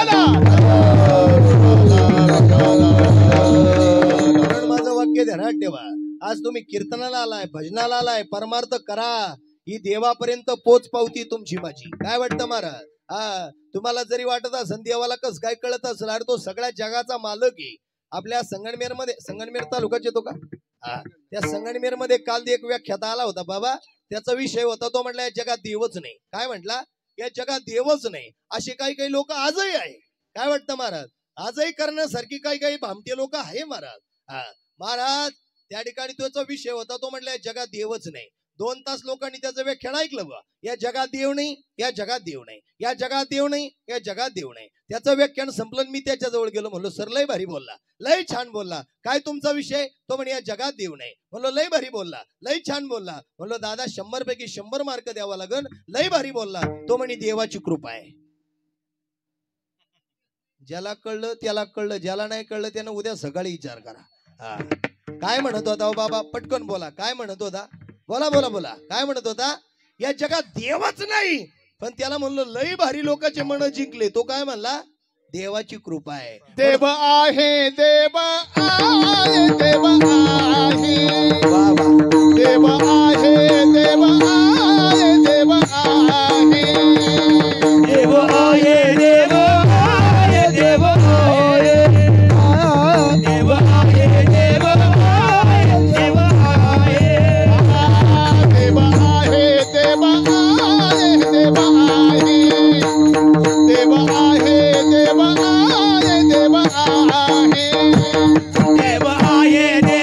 माझं वाक्य ध्यानात ठेवा. आज तुम्ही कीर्तनाला आलाय भजनाला आलाय परमार्थ करा. ही देवापर्यंत पोच पावती तुमची माझी. काय वाटतं महाराज. तुम्हाला जरी वाटत असेल देवाला कस काय कळत असेल अरे तो सगळ्या जगाचा मालक आहे. आपल्या संगमनेर तालुक्यात येतो का. त्या संगमनेर मध्ये काल एक व्याख्याता आला होता बाबा. त्याचा विषय होता तो म्हटला या जगात देवच नाही. काय म्हटला या जगात देवच नाही. असे काही लोक आजही आहे. काय वाटतं महाराज. आजही करण्यासारखी काही भामटे लोक आहे महाराज. महाराज त्या ठिकाणी त्याचा विषय होता तो म्हटला या जगात देवच नाही. 2 तास लोकांनी त्याचं व्याख्यान ऐकलं बा. या जगात देव नाही या जगात देव नाही या जगात देव नाही या जगात देव नाही. त्याचं व्याख्यान संपलं. मी त्याच्या जवळ गेलो म्हणलो सर लय भारी बोलला लय छान बोलला. काय तुमचा विषय. तो म्हणे या जगात देव नाही. म्हणलो लय भारी बोलला लय छान बोलला. म्हणलो दादा 100 पैकी 100 मार्क द्यावा लागन. लय भारी बोलला. तो म्हणे देवाची कृपा आहे. ज्याला कळलं त्याला कळलं ज्याला नाही कळलं त्यानं उद्या सकाळी विचार करा. काय म्हणत होता बाबा पटकन बोला. काय म्हणत होता. बोला काय म्हणत होता. या जगात देवच नाही पण त्याला म्हणलो लय भारी लोकांचे मन जिंकले. तो काय म्हणला देवाची कृपा आहे. देव आहे देव आहे देव आहे देव आहे देव आहे देव आहे देव आहे देव आहे देव आहे देव आहे देव आहे देव आहे देव आहे देव आहे देव आहे देव आहे देव आहे देव आहे देव आहे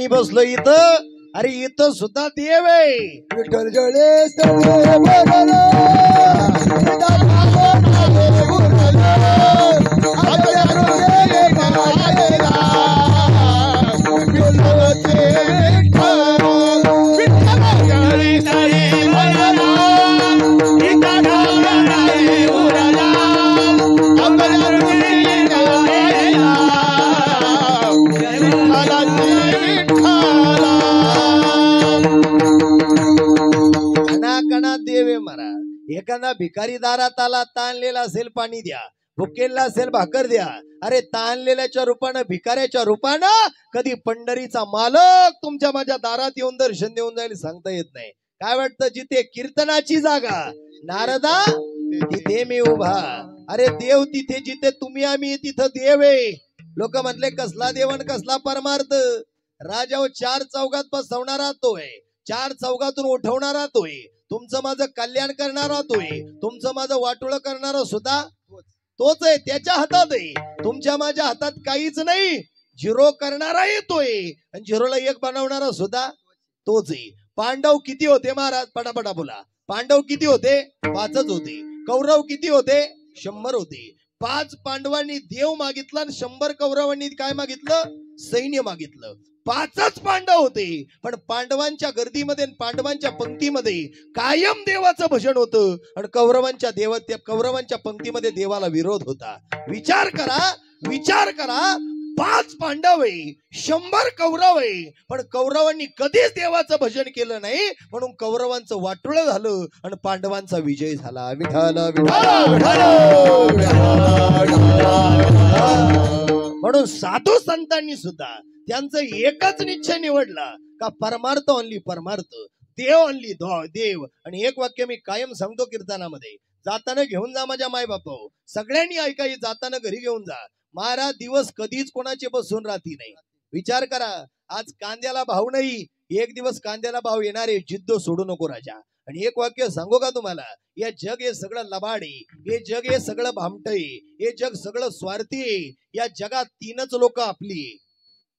मी बसलो इथं, अरे इथं सुद्धा देव आहे. विठ्ठल जळे सगळे भरला, कणाकणात देव आहे महाराज. एखादा भिकारी दारात आला, ताणलेला असेल पाणी द्या, भुकेला असेल भाकर द्या. अरे ताणलेल्याच्या रूपानं, भिकाऱ्याच्या रूपानं कधी पंढरीचा मालक तुमच्या माझ्या दारात येऊन दर्शन देऊन जाईल सांगता येत नाही. काय वाटतं, जिथे कीर्तनाची जागा नारदा तिथे मी उभा. अरे देव तिथे जिथे तुम्ही आम्ही तिथं देव आहे. लोक म्हटले कसला देवन कसला परमार्थ. राजा चार चौघात बसवणारा तोय, चार चौघातून उठवणारा तोय, तुमचं माझं कल्याण करणारा तोय, तुमचं माझं वाटोळं करणारा सुद्धा तोच आहे. त्याच्या हातात आहे, तुमच्या माझ्या हातात काहीच नाही. झिरो करणारा येतोय आणि झिरोला एक बनवणारा सुद्धा तोच आहे. पांडव किती होते महाराज, पटापटा बोला. पांडव किती होते? 5च होते. कौरव किती होते? 100 होते. 5 पांडवांनी देव मागितला आणि 100 कौरवांनी काय मागितलं? सैन्य मागितलं. 5च पांडव होते, पण पांडवांच्या गर्दीमध्ये, पांडवांच्या पंक्तीमध्ये कायम देवाचं भजन होतं आणि कौरवांच्या पंक्तीमध्ये देवाला विरोध होता. विचार करा, विचार करा. 5 पांडव आहे, 100 कौरव आहे, पण कौरवांनी कधीच देवाचं भजन केलं नाही, म्हणून कौरवांचं वाटोळं झालं आणि पांडवांचा विजय झाला. विठ्ठल म्हणून साधू संतांनी सुद्धा त्यांचं एकच निश्चय निवडला का परमार्थ ओनली परमार्थ, देव ओनली देव. आणि एक वाक्य मी कायम सांगतो कीर्तनामध्ये, जाताना घेऊन जा माझ्या माय बापा, सगळ्यांनी ऐका, जाताना घरी घेऊन जा. महाराज दिवस कधीच कोणाचे बसून राहती नाही. विचार करा, आज कांद्याला भाव नाही, एक दिवस कांद्याला भाव येणार आहे. जिद्द सोडू नको राजा. आणि एक वाक्य सांगू का तुम्हाला, या जग हे सगळं लबाड आहे, हे जग हे सगळं भामट आहे, हे जग सगळं स्वार्थी आहे. या जगात 3च लोक आपली आहे.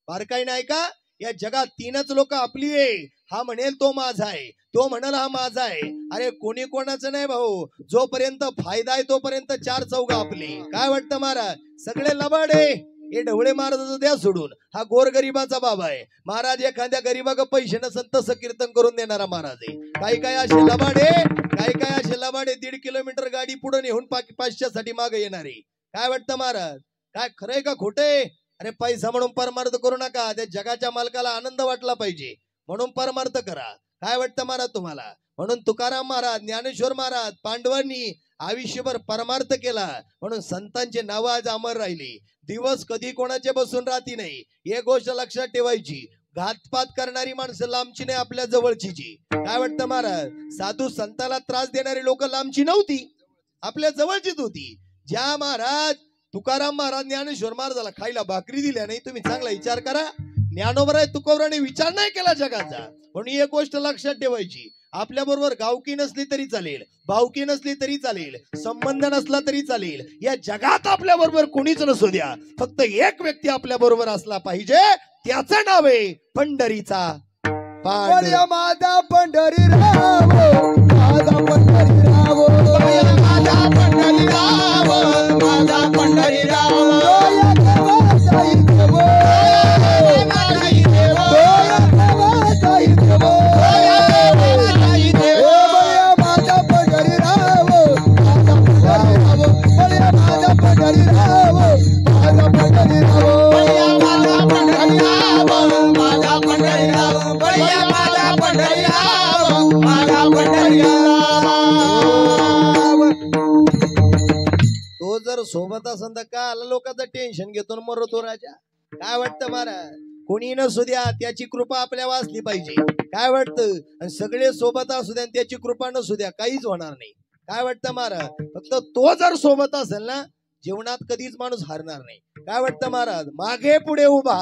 बारकाई नाही का, या जगात 3च लोक आपली आहे. हा म्हणेल तो माझा आहे, तो म्हणाल हा माझा आहे. अरे कोणी कोणाचं नाही भाऊ, जोपर्यंत फायदा आहे तोपर्यंत 4 चौघ आपली. काय वाटतं महाराज, सगळे लबाड आहे. हे ढवळे महाराज द्या सोडून, हा गोरगरिबाचा बाबा आहे. महाराज एखाद्या गरीबाग पैसे नसन तसं कीर्तन करून देणारा महाराज आहे. काही काय असे लबाड आहे, काही काय असे लबाड आहे 1.5 किलोमीटर गाडी पुढे नेऊन 500 साठी मागे येणारे. काय वाटतं महाराज, काय खरंय का खोटे? अरे पैसा म्हणून परमार्थ करू नका. त्या जगाच्या मालकाला आनंद वाटला पाहिजे म्हणून परमार्थ करा. काय वाटतं महाराज तुम्हाला? म्हणून तुकाराम महाराज, ज्ञानेश्वर महाराज, पांडवांनी आयुष्यभर परमार्थ केला म्हणून संतांचे नाव आज अमर राहिले. दिवस कधी कोणाचे बसून राहती नाही. एक गोष्ट लक्षात ठेवायची, घातपात करणारी माणसं लांबची नाही, आपल्या जवळची. काय वाटतं महाराज, साधू संताला त्रास देणारी लोक लांबची नव्हती, आपल्या जवळचीच होती. ज्या महाराज तुकाराम महाराज ज्ञानेश्वर महाराजाला खायला भाकरी दिल्या नाही, तुम्ही चांगला विचार करा. ज्ञानोबराय तुकोबराने विचार नाही केला जगाचा. म्हणून एक गोष्ट लक्षात ठेवायची, आपल्या बरोबर गावकी नसली तरी चालेल, भावकी नसली तरी चालेल, संबंध नसला तरी चालेल, या जगात आपल्या बरोबर कोणीच नसू द्या, फक्त एक व्यक्ती आपल्या बरोबर असला पाहिजे, त्याचं नाव आहे पंढरीचा माझा पंढरी राव, माझा पंढरी राव, माझा पंढरी राव, माझा पंढरी राव. तो जर सोबत असेल तर का लोकांचं टेन्शन घेतो मरतो राजा. काय वाटतं महाराज, कोणी नसू द्या त्याची कृपा आपल्यावर असली पाहिजे. काय वाटतं, आणि सगळे सोबत असू द्या त्याची कृपा नसू द्या काहीच होणार नाही. काय वाटतं महाराज, फक्त तो जर सोबत असेल ना जीवनात कधीच माणूस हारणार नाही. काय वाटतं महाराज, मागे पुढे उभा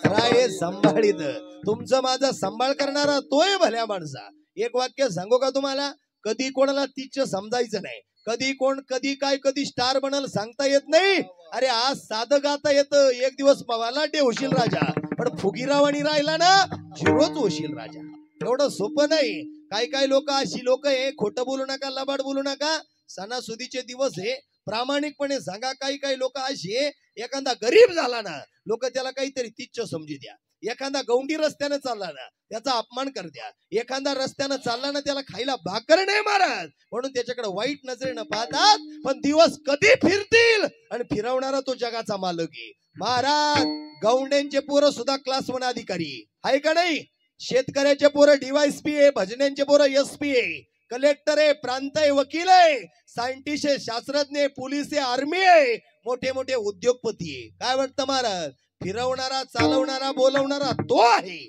राये सांभाळीत, तुमचं माझा सांभाळ करणारा तोय भल्या माणसा. एक वाक्य सांगू का तुम्हाला, कधी कोणाला तीच समजायचं नाही. कधी कोण कधी काय कधी स्टार बनल सांगता येत नाही. अरे आज साधं गाता येतं, एक दिवस पवाला होशील राजा, पण फुगीरावानी राहिला ना झिरोच होशील राजा. एवढं सोपं नाही. काही लोक अशी लोक आहे, खोटं बोलू नका, लबाड बोलू नका. सणासुदीचे दिवस आहे, प्रामाणिकपणे सांगा. काही लोक अशी आहे, एखादा गरीब झाला ना लोक त्याला काहीतरी तिच्छ समजू द्या. एखादा गौंडी रस्त्यानं चालला ना त्याचा अपमान कर द्या. एखादा रस्त्यानं चालला ना त्याला खायला भाकर नाही मारत, म्हणून त्याच्याकडे वाईट नजरेनं पाहतात. पण दिवस कधी फिरतील आणि फिरवणारा तो जगाचा मालक आहे. महाराज, गौंड्यांचे पोरं सुद्धा क्लास 1 अधिकारी आहे का नाही? शेतकऱ्याचे पोरं DYSP आहे, भजन्यांचे पोरं SP आहे, कलेक्टर आहे, प्रांत आहे, वकील आहे, सायंटिस्ट आहे, शास्त्रज्ञ आहे, पोलीस आहे, आर्मी आहे, मोठे मोठे उद्योगपती आहे. काय वाटतं महाराज? फिरवणारा, चालवणारा, बोलवणारा तो आहे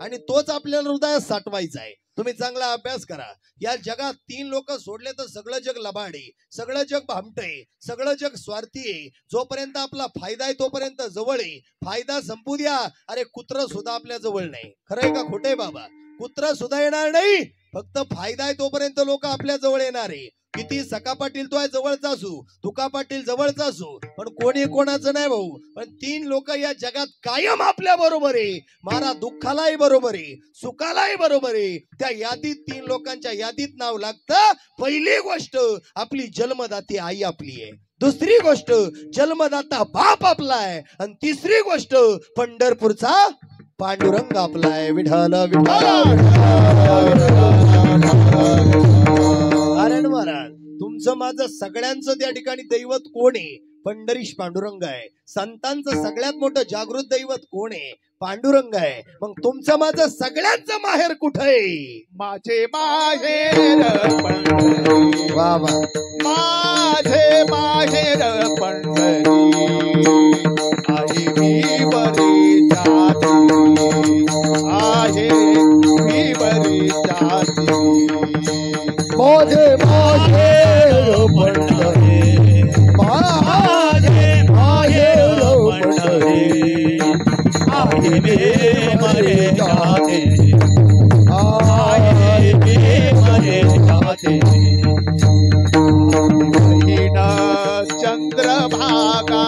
आणि तोच आपल्याला हृदयात साठवायचा आहे. तुम्ही चांगला अभ्यास करा. या जगात 3 लोक सोडले तर सगळं जग लबाड आहे, सगळं जग भामट आहे, सगळं जग स्वार्थी आहे. जोपर्यंत आपला फायदा आहे तोपर्यंत जवळ आहे. फायदा संपू द्या, अरे कुत्र सुद्धा आपल्या जवळ नाही. खरंय का खोटंय बाबा? कुत्र सुद्धा येणार नाही. फक्त फायदा आहे तोपर्यंत लोक आपल्या जवळ येणार आहे. किती सखा पाटील तो आहे जवळचा असू, तुका पाटील जवळचा असू, पण कोणी कोणाचं नाही भाऊ. पण 3 लोक या जगात कायम आपल्या बरोबर आहे. महाराज, दुःखालाही बरोबर आहे, सुखालाही बरोबर आहे. त्या यादीत 3 लोकांच्या यादीत नाव लागतं. पहिली गोष्ट आपली जन्मदाती आई आपली आहे. दुसरी गोष्ट जन्मदाता बाप आपला आहे. आणि तिसरी गोष्ट पंढरपूरचा पांडुरंग आपला आहे. विठ्ठल विठ्ठल. कारण महाराज, तुमचं माझं सगळ्यांचं त्या ठिकाणी दैवत कोण आहे? पंढरीश पांडुरंग आहे. संतांचं सगळ्यात मोठं जागृत दैवत कोण आहे? पांडुरंग आहे. मग तुमचं माझं सगळ्यांचं माहेर कुठं आहे? माझे माहेर पंढरी, वा वा. माझे माहेर पंढरी, आई मी बरी जाती, आहे मी बरी जाती. माझे माहेर पंढरी, माझे माहेर पंढरी, आहे मी बरी जाती, आहे मी बरी जाती. बहीण चंद्रभागा,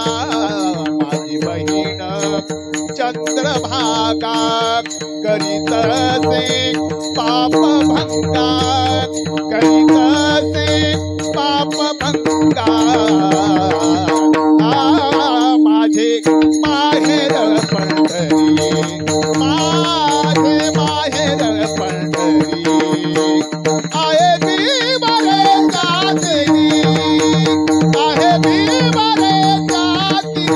माझी बहीण चंद्रभागा, करीत से पाप भंगा, करीत से पाप भंगा. माझे माहेर पंढरी, माझे माहेर पंढरी, आहे मी बरे जाती, आहे मी बरे जाती.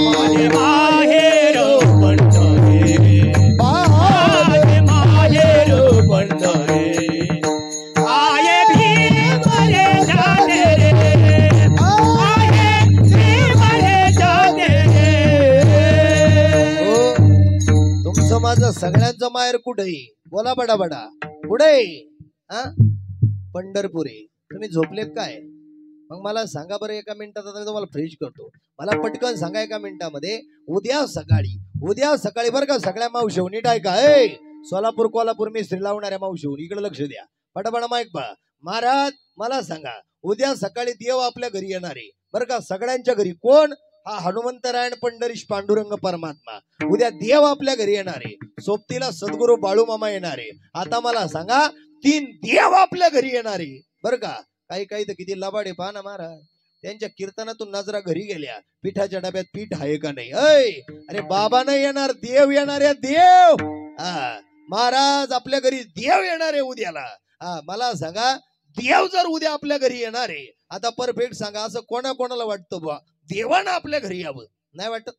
माझे माहेर पंढरी, माझे माहेर पंढरी, आहे मी बरे जाते, आहे मी बरे जाते. तुमचं माझं सगळ्यांचं माहेर कुठे? बोला बडा बडा. कुठे? हा, पंढरपूर आहे. तुम्ही झोपलेत काय? मग मला सांगा बरं एका मिनिटात. आता मी तुम्हाला फ्रीज करतो. मला पटकन सांगा एका मिनिटामध्ये. उद्या सकाळी बरं का सगळ्या मावशेहून नीट ऐका. सोलापूर कोल्हापूर मिस्त्री लावणाऱ्या मावशेहून इकडे लक्ष द्या. पटापटा माईक पहा. महाराज, मला सांगा, उद्या सकाळी देव आपल्या घरी येणार आहे बरं का? सगळ्यांच्या घरी. कोण? हा हनुमंतरायण पंढरीश पांडुरंग परमात्मा. उद्या देव आपल्या घरी येणार आहे. सोबतीला सद्गुरू बाळूमामा येणार आहे. आता मला सांगा, 3 देव आपल्या घरी येणार आहे बरं का? काही तर किती लबाडे पहा ना महाराज. त्यांच्या कीर्तनातून नजरा घरी गेल्या. पिठाच्या डब्यात पीठ आहे का नाही? अरे बाबा नाही येणार, देव येणार आहे. देव. महाराज, आपल्या घरी देव येणार आहे उद्याला. मला सांगा, देव जर उद्या आपल्या घरी येणार आहे, आता परफेक्ट सांगा, असं कोणाला वाटतं बा देवानं आपल्या घरी यावं? नाही वाटत.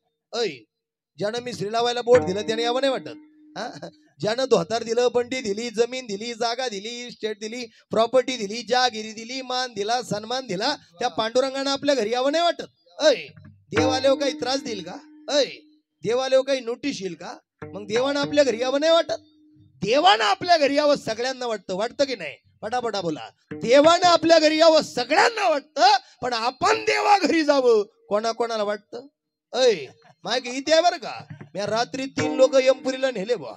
ज्यानं मी श्रीलावायला बोट दिलं त्याने यावं नाही वाटत? ज्यानं धोतार दिलं, बंडी दिली, जमीन दिली, जागा दिली, स्टेट दिली, प्रॉपर्टी दिली, जहागिरी दिली, मान दिला, सन्मान दिला, त्या पांडुरंगानं आपल्या घरी यावं नाही वाटत? देव आल्यावर काही त्रास देईल का? देव आल्यावर काही नोटीस येईल का? मग देवानं आपल्या घरी यावं नाही वाटत? देवानं आपल्या घरी यावं सगळ्यांना वाटतं की नाही? पटापटा बोला. देवानं आपल्या घरी यावं सगळ्यांना वाटतं, पण आपण देवा घरी जावं कोणाला वाटतं? मागे इथे आहे बरं का, मी रात्री 3 लोक यमपुरीला नेले बा.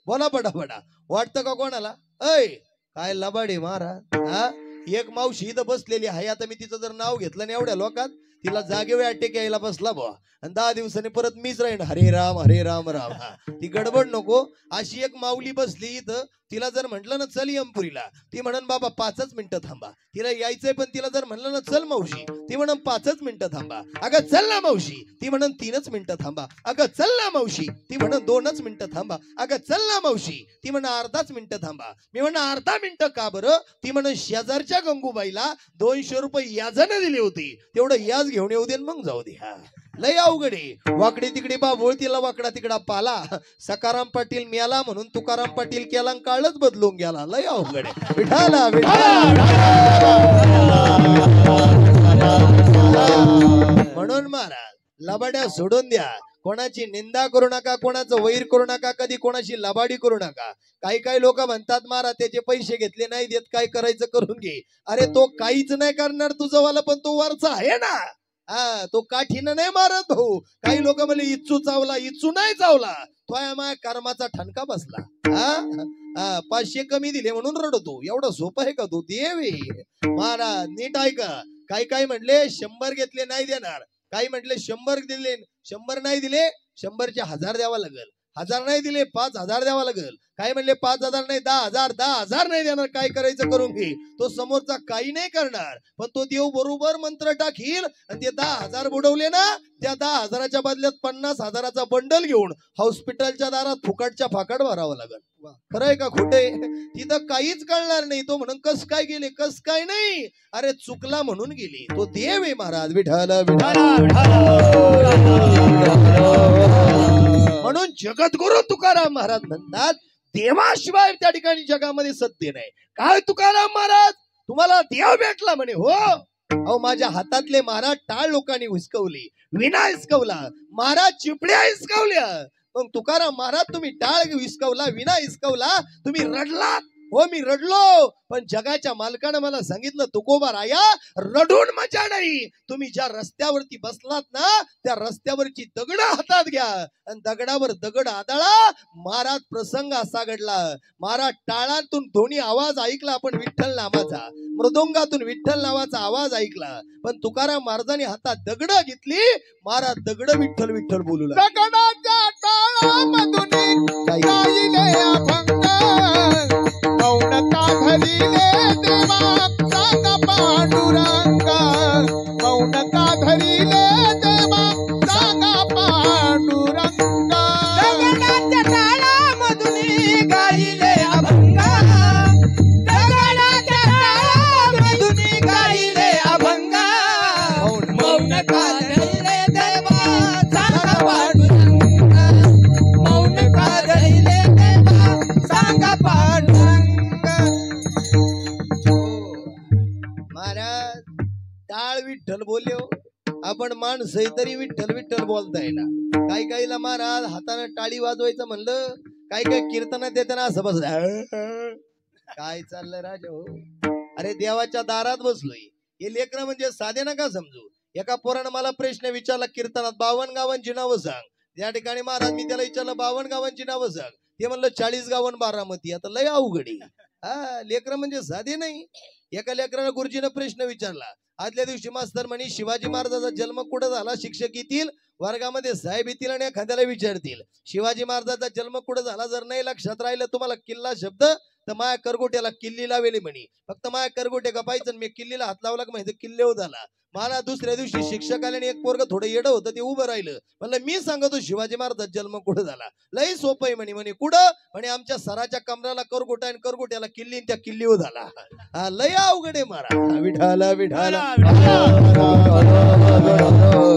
बोला पटापटा. वाटतं का कोणाला? काय लबाडे महाराज. एक मावशी इथं बसलेली आहे. आता मी तिचं जर नाव घेतलं नाही एवढ्या लोकात, तिला जागेवर अटॅक यायला बसला बुवा आणि 10 दिवसांनी परत मीच राहीन हरे राम हरे राम राम. हा ती गडबड नको. अशी एक माऊली बसली इथं, तिला जर म्हटलं ना चल यमपुरीला, ती म्हणन बाबा 5च मिनिटं थांबा. तिला यायचंय पण तिला जर म्हणलं ना चल मावशी, ती म्हणन 5च मिनिटं थांबा. अगं चल ना मावशी, ती म्हणन 3च मिनिटं थांबा. अगं चल ना मावशी, ती म्हणन 2च मिनिटं थांबा. अगं चल ना मावशी, ती म्हणन अर्धाच मिनिटं थांबा. मी म्हणन अर्धा मिनिटं का बरं? ती म्हणन शेजारच्या गंगूबाईला 200 रुपये याजाने दिले होते, तेवढं याज घेऊन येऊ दे मग जाऊ दे. हा लय अवघड आहे. वाकडी तिकडे बाबोळ तिला वाकडा तिकडा पाला. सकाराम पाटील मिळाला म्हणून तुकाराम पाटील केला काळच बदलून गेला. लय अवघड आहे. विठाला म्हणून महाराज लबाड्या सोडून द्या. कोणाची निंदा करू नका, कोणाचं वैर करू नका, कधी कोणाची लबाडी करू नका. काही लोक म्हणतात महाराज त्याचे पैसे घेतले नाही देत, काय करायचं करून घे. अरे तो काहीच नाही करणार तुझं वाला, पण तो वरचा आहे ना. हा तो काठीनं नाही मारत भाऊ. काही लोक म्हणले इच्छू चावला, इच्छू नाही चावला, तो माया कर्माचा ठणका बसला. हा 500 कमी दिले म्हणून रडतो. एवढं सोपं आहे का? तू देवे महाराज नीट ऐका. काही म्हणले 100 घेतले नाही देणार, काही म्हटले 100 दिले, 100 नाही दिले 100चे 1000 द्यावा लागेल, 1000 नाही दिले 5000 द्यावा लागेल. काय म्हणले 5000 नाही 10,000, 10,000 नाही देणार. काय करायचं करून घे. तो समोरचा काही नाही करणार, पण तो देव बरोबर मंत्र टाकील आणि ते 10,000 बुडवले ना, त्या 10,000च्या बदल्यात 50,000चा बंडल घेऊन हॉस्पिटलच्या दारात फुकटच्या फाकट भरावं लागेल. खरंय का खोटे? तिथं काहीच कळणार नाही. तो म्हणून कस काय गेले, कस काय नाही. अरे चुकला म्हणून गेली. तो देव आहे महाराज. विठाल म्हणून जगद्गुरु तुकाराम महाराज म्हणतात देवाशिवाय त्या ठिकाणी जगामध्ये सत्य नाही. काय तुकाराम महाराज तुम्हाला देव भेटला म्हणे? हो अहो माझ्या हातातले महाराज टाळ लोकांनी हिसकवली, विना हिसकवला, महाराज चिपड्या हिसकवल्या. मग तुकाराम महाराज तुम्ही टाळ हिसकवला, विना हिसकवला, तुम्ही रडलात. हो मी रडलो, पण जगाच्या मालकानं मला सांगितलं तुकोबा राया रडून मजा नाही. तुम्ही ज्या रस्त्यावरती बसलात ना, त्या रस्त्यावरची दगड हातात घ्या आणि दगडावर दगड आदळा. महाराज प्रसंग असा घडला. महाराज टाळातून दोन्ही आवाज ऐकला, पण विठ्ठल नामाचा, मृदुंगातून विठ्ठल नावाचा आवाज ऐकला. पण तुकाराम महाराजांनी हातात दगड घेतली. महाराज दगड विठ्ठल विठ्ठल बोलू लागले. दगडाच्या टाळामधून गायले अभंग, मौनता धरिले देवा सांगा पांडुरंग, मौनता धरिले देवा सांगा पांडुरंग. दगडाच्या टाळामधून गायले अभंग, दगडाच्या टाळामधून गायले अभंग, मौनता धरिले देवा सांगा पांडुरंग, मौनता धरिले देवा सांगा पांडुरंग. महाराज टाळ विठ्ठल बोलले हो. आपण माणसं तरी विठ्ठल विठ्ठल बोलताय ना. काहीला महाराज हाताने टाळी वाजवायचं म्हणलं, काही कीर्तनात येताना असं बसलं. काय चाललंय राजा हो? अरे देवाच्या दारात बसलोय. हे लेकरं म्हणजे साधे नका समजू. एका पोरानं मला प्रश्न विचारला कीर्तनात 52 गावांची नावं सांग. त्या ठिकाणी महाराज मी त्याला विचारलं 52 गावांची नावं सांग. ते म्हणलं 40 गावन बारामती. आता लय अवघडी. हा लेकरं म्हणजे साधे नाही. एका लेकराला गुरुजीनं प्रश्न विचारला. आदल्या दिवशी मास्तर म्हणे शिवाजी महाराजाचा जन्म कुठं झाला? शिक्षक येतील वर्गामध्ये, साहेब येतील आणि एखाद्याला विचारतील शिवाजी महाराजाचा जन्म कुठं झाला. जर नाही लक्षात राहिलं तुम्हाला किल्ला शब्द, तर माया करगोट्याला किल्ली लावेली म्हणे. फक्त माया करगोटे का पाहिजे, मी किल्लीला हात लावला का माहिती किल्ले झाला. मला दुसऱ्या दिवशी शिक्षकाने एक पोरग थोडं येडं होतं, ते उभं राहिलं. म्हणलं मी सांगतो शिवाजी महाराजाचा जन्म कुठं झाला. लई सोपं आहे म्हणे. कुठं म्हणे? आमच्या सराच्या कमराला करगोटा आणि करगोट्याला किल्ली, त्या किल्लीवर झाला. हा लय अवघड आहे महाराज. विठाला विठाला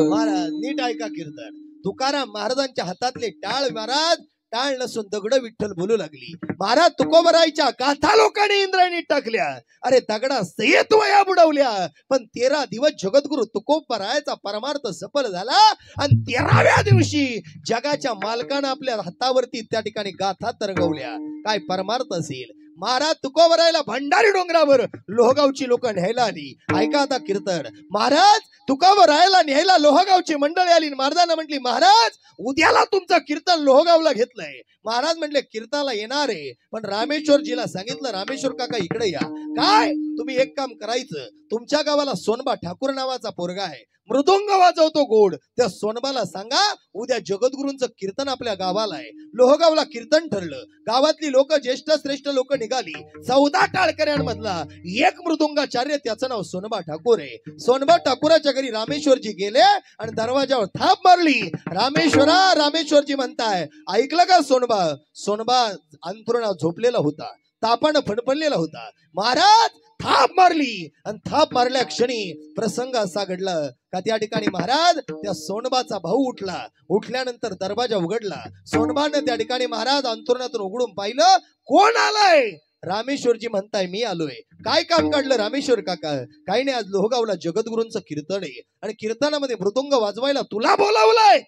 महाराज नीट ऐका कीर्तन. तुकाराम महाराजांच्या हातातले टाळ महाराज टाळ नसून दगड विठ्ठल बोलू लागली. महाराज तुकोबराईच्या गाथा लोकांनी इंद्रायणी टाकल्या. अरे दगडा सय्यद वया बुडवल्या. पण 13 दिवस जगद्गुरु तुकोबरायाचा परमार्थ सफल झाला. आणि 13व्या दिवशी जगाच्या मालकानं आपल्या हातावरती त्या ठिकाणी गाथा तरंगवल्या. काय परमार्थ असेल? महाराज तुकोबरायला भंडारी डोंगरावर लोहगावची लोक न्यायला आली. ऐका आता कीर्तन. महाराज तुकोबरायला न्यायला लोहगावची मंडळी आली. महाराजांना म्हटली महाराज उद्याला तुमचं कीर्तन लोहगावला घेतलंय. महाराज म्हटले कीर्तनाला येणार आहे, पण रामेश्वरजीला सांगितलं रामेश्वर काका इकडे या. काय तुम्ही एक काम करायचं, तुमच्या गावाला सोनबा ठाकूर नावाचा पोरगा आहे, मृदुंग वाजवतो गोड, त्या सोनबाला सांगा उद्या जगद्गुरूंचं कीर्तन आपल्या गावाला आहे. लोहगावला कीर्तन ठरलं. गावातली लोक ज्येष्ठ श्रेष्ठ लोक निघाली. 14 टाळकऱ्यांमधला एक मृदुंगाचार्य, त्याचं नाव सोनबा ठाकूर आहे. सोनबा ठाकूराच्या घरी रामेश्वरजी गेले आणि दरवाजावर थाप मारली. रामेश्वरा, रामेश्वरजी म्हणताय. ऐकलं का सोनबा? सोनबा अंथरुणात झोपलेला होता, तापानं फणफणलेला होता. महाराज थाप मारली आणि थाप मारल्या क्षणी प्रसंग असा घडला का त्या ठिकाणी महाराज त्या सोनबाचा भाऊ उठला. उठल्यानंतर दरवाजा उघडला. सोनबानं त्या ठिकाणी महाराज अंतरुणातून उघडून पाहिलं. कोण आलाय? रामेश्वरजी म्हणताय मी आलोय. काय काम काढलं रामेश्वर काका? काही नाही, आज लोहगावला जगद्गुरूंचं कीर्तन आहे आणि कीर्तनामध्ये मृदुंग वाजवायला तुला बोलावलंय.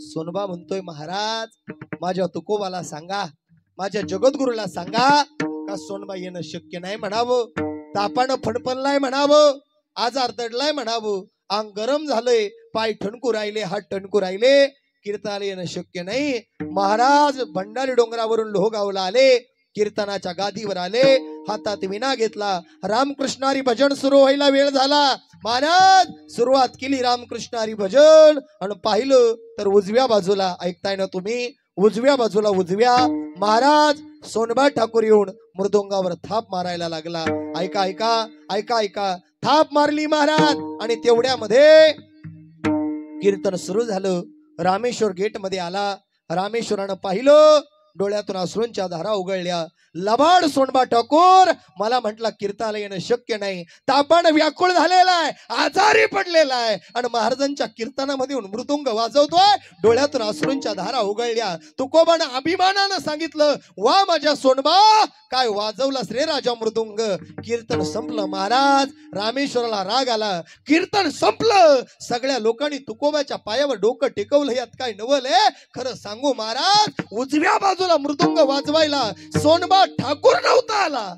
सोनबा म्हणतोय महाराज माझ्या तुकोबाला सांगा, माझ्या जगद्गुरूला सांगा का सोनबा येणं शक्य नाही म्हणावं, तापानं फणफणलाय म्हणावं, आजार दडलाय म्हणावं, अंग गरम झालंय, पाय ठणकू राहिले, हात ठणकू राहिले, कीर्तनाला येणं शक्य नाही. महाराज भंडारी डोंगरावरून लोहगावला आले, कीर्तनाच्या गादीवर आले, हातात विना घेतला. रामकृष्णारी भजन सुरू व्हायला वेळ झाला. महाराज सुरुवात केली रामकृष्णारी भजन आणि पाहिलं तर उजव्या बाजूला, ऐकताय ना तुम्ही, उजव्या बाजूला उजव्या महाराज सोनबा ठाकूर येऊन मृदुंगावर थाप मारायला लागला. ऐका ऐका ऐका ऐका, थाप मारली महाराज आणि तेवढ्यामध्ये कीर्तन सुरू झालं. रामेश्वर गेट मध्ये आला. रामेश्वरानं पाहिलं, डोळ्यातून अश्रूंच्या धारा उगळल्या. लबाड सोनबा ठाकूर मला म्हटला कीर्तनाला येणं शक्य नाही, तापानं व्याकुळ झालेला आहे, आजारी पडलेला आहे आणि महाराजांच्या कीर्तनामध्ये मृदुंग वाजवतोय. डोळ्यातून अश्रूंच्या धारा उगळल्या. तुकोबानं अभिमानानं सांगितलं, वा माझ्या सोनबा, काय वाजवलास रे राजा मृदुंग. कीर्तन संपलं महाराज. रामेश्वराला राग आला. कीर्तन संपलं. सगळ्या लोकांनी तुकोबाच्या पायावर डोकं टेकवलं. यात काय नवल आहे? खरं सांगू महाराज, उजव्या बाजूला मृदुंग वाजवायला सोनबा ठाकूर नव्हता आला.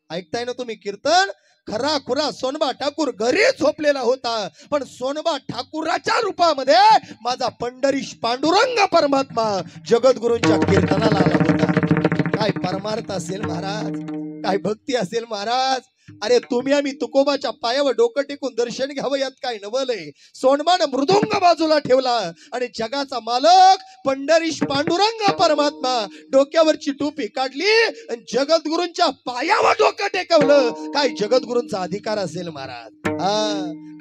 ऐकताय ना तुम्ही कीर्तन? खरा खुरा सोनबा ठाकूर घरी झोपलेला होता, पण सोनबा ठाकूराच्या रूपामध्ये माझा पंढरीश पांडुरंग परमात्मा जगद्गुरूंच्या कीर्तनाला आला होता. काय परमार्थ असेल महाराज, काय भक्ती असेल महाराज. अरे तुम्ही आम्ही तुकोबाच्या पायावर डोकं टेकून दर्शन घ्यावं, यात काय नवल आहे. सोनबानं मृदुंग बाजूला ठेवला आणि जगाचा मालक पंढरीश पांडुरंग परमात्मा डोक्यावरची टोपी काढली आणि जगद्गुरूंच्या पायावर डोकं टेकवलं. काय जगद्गुरूंचा अधिकार असेल महाराज,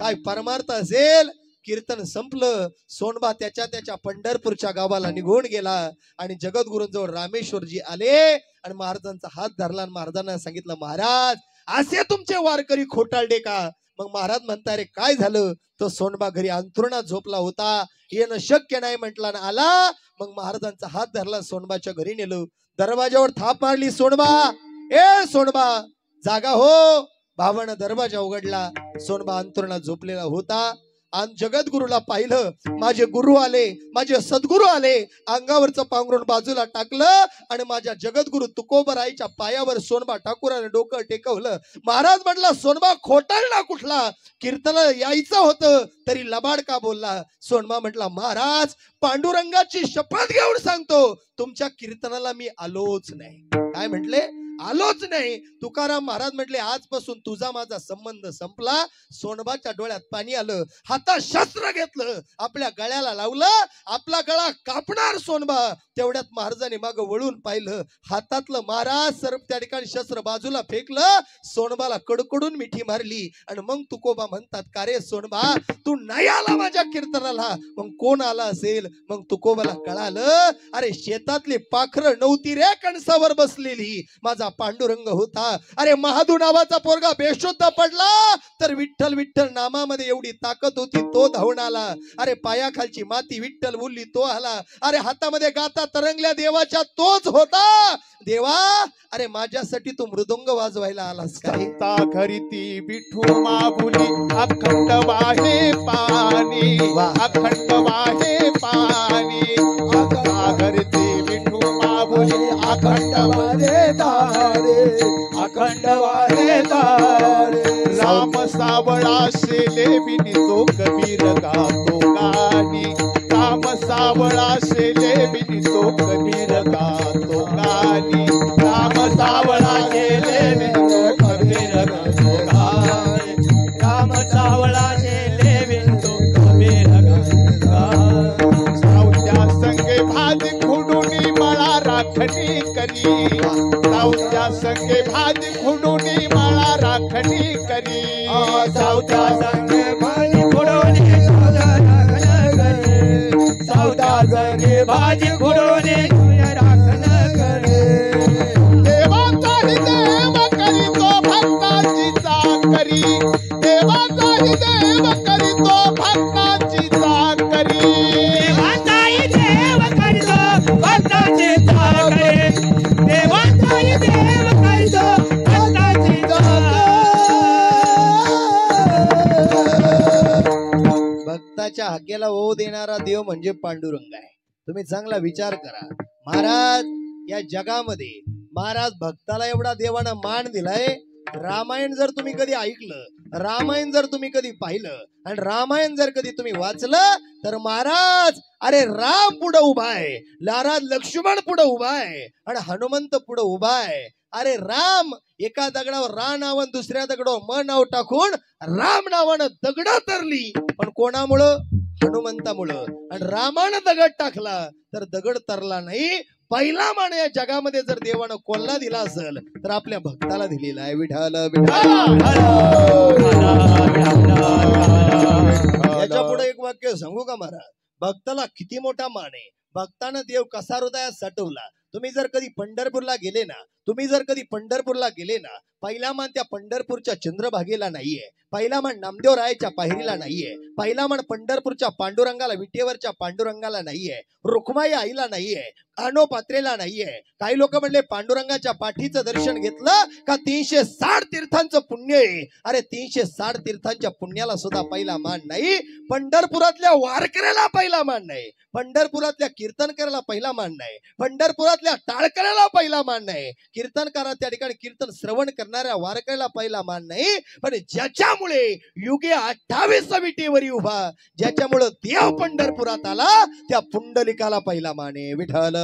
काय परमार्थ असेल. कीर्तन संपलं. सोनबा त्याच्या पंढरपूरच्या गावाला निघून गेला आणि जगद्गुरूंजवळ रामेश्वरजी आले आणि महाराजांचा हात धरला आणि महाराजांना सांगितलं, महाराज असे तुमचे वारकरी खोटारडे का? मग महाराज म्हणता, रे काय झालं? तो सोनबा घरी अंथरुणात झोपला होता, येणं शक्य नाही म्हटला ना आला. मग महाराजांचा हात धरला, सोनबाच्या घरी नेलो. दरवाजावर थाप मारली. सोनबा, ए सोनबा जागा हो. भावानं दरवाजा उघडला. सोनबा अंथरुणात झोपलेला होता. आणि जगद्गुरूला पाहिलं. माझे गुरु आले, माझे सद्गुरू आले. अंगावरचं पांघरून बाजूला टाकलं आणि माझ्या जगद्गुरु तुकोबराईच्या पायावर सोनबा ठाकूराने डोकं टेकवलं. महाराज म्हटला, सोनबा खोटारडा कुठला? कीर्तनाला यायचं होतं तरी लबाड का बोलला? सोनबा म्हटला, महाराज पांडुरंगाची शपथ घेऊन सांगतो, तुमच्या कीर्तनाला मी आलोच नाही. काय म्हटले? आलोच नाही. तुकाराम महाराज म्हटले, आजपासून तुझा माझा संबंध संपला. सोनबाच्या डोळ्यात पाणी आलं. हातात शस्त्र घेतलं, आपल्या गळ्याला लावलं. आपला गळा कापणार सोनबा. तेवढ्यात महाराजांनी माग वळून पाहिलं. हातातलं महाराज सर्व त्या ठिकाणी शस्त्र बाजूला फेकलं. सोनबाला कडकडून मिठी मारली आणि मग तुकोबा म्हणतात, का रे सोनबा तू नाही आला माझ्या कीर्तनाला, मग कोण आला असेल? मग तुकोबाला कळालं, अरे शेतातली पाखरं नव्हती रे कणसावर बसलेली, माझा पांडुरंग होता. अरे महादू नावाचा पोरगा बेशुद्ध पडला तर विठ्ठल विठ्ठल नामामध्ये एवढी ताकद होती, तो धावून आला. अरे पायाखालची माती विठ्ठल बोलली, तो आला. अरे हातामध्ये गाता तरंगल्या देवाच्या, तोच होता. देवा, अरे माझ्यासाठी तू मृदुंग वाजवायला आलास काय? खरीती विठू माऊली अखंड वाहे पाणी, अखंड वाहे पाणी. खरीती विठू माऊली अखंड वाहे दारे, अखंड वाहे दारे. राम सावळा शेले बिनी तो कबीर गातो गाणी, राम सावळा शेले बिनी तो कबीर गातो गाणी. राम सावळा शेले बिनी तो कबीर गातो गाणी, राम सावळा शेले राखणी करी सावता संगे भाजी खुडवणे तुझ्या राखण करे सावता संगे भाजी खुडवणे तुझ्या राखण करे देवाचाही देव करीतो भक्ताची चाकरी देवाचाही देव करीतो भक्ताची चाकरी देवाचाही देव करीतो भक्ताची चाकरी देवाचाही देव करीतो भक्ताची भक्ताच्या हाकेला ओ देणारा देव म्हणजे पांडुरंग आहे. तुम्ही चांगला विचार करा. महाराज या जगामध्ये महाराज भक्ताला एवढा देवानं मान दिलाय. रामायण जर तुम्ही कधी ऐकलं, रामायण जर तुम्ही कधी पाहिलं आणि रामायण जर कधी तुम्ही वाचलं तर महाराज अरे राम पुढे उभा आहे, महाराज लक्ष्मण पुढे उभा आहे आणि हनुमंत पुढे उभा आहे. अरे राम एका दगडावर रा नावन दुसऱ्या दगडावर म नाव टाकून राम नावानं दगड तरली, पण कोणामुळं? हनुमंतामुळं. आणि रामानं दगड टाकला तर दगड तरला नाही. पहिला मान या जगामध्ये जर देवानं कोल्हा दिला असेल तर आपल्या भक्ताला दिलेला आहे. विठाल याच्या पुढे एक वाक्य सांगू का महाराज? भक्ताला किती मोठा मान आहे. भक्तानं देव कसा हृदयात साठवला. तुम्ही जर कधी पंढरपूरला गेले ना, तुम्ही जर कधी पंढरपूरला गेले ना, पहिला मान त्या पंढरपूरच्या चंद्रभागेला नाहीये, पहिला मान नामदेवरायाच्या पायरीला नाहीये, पहिला मान पंढरपूरच्या पांडुरंगाला विटेवरच्या पांडुरंगाला नाहीये, रुक्माई आईला नाहीये, कानोपात्रेला नाहीये. काही लोक म्हणले पांडुरंगाच्या पाठीचं दर्शन घेतलं का 360 तीर्थांचं पुण्य आहे. अरे 360 तीर्थांच्या पुण्याला सुद्धा पहिला मान नाही. पंढरपुरातल्या वारकऱ्याला पहिला मान नाही, पंढरपुरातल्या कीर्तनकाराला पहिला मान नाही, पंढरपुरातल्या टाळकऱ्याला पहिला मान नाही, कीर्तनकारा त्या ठिकाणी कीर्तन श्रवण करणाऱ्या वारकऱ्याला पहिला मान नाही. पण ज्याच्यामुळे युगे 28 विटेवरी उभा, ज्याच्यामुळे देव पंढरपुरात आला त्या पुंडलिकाला पहिला मान आहे. विठ्ठल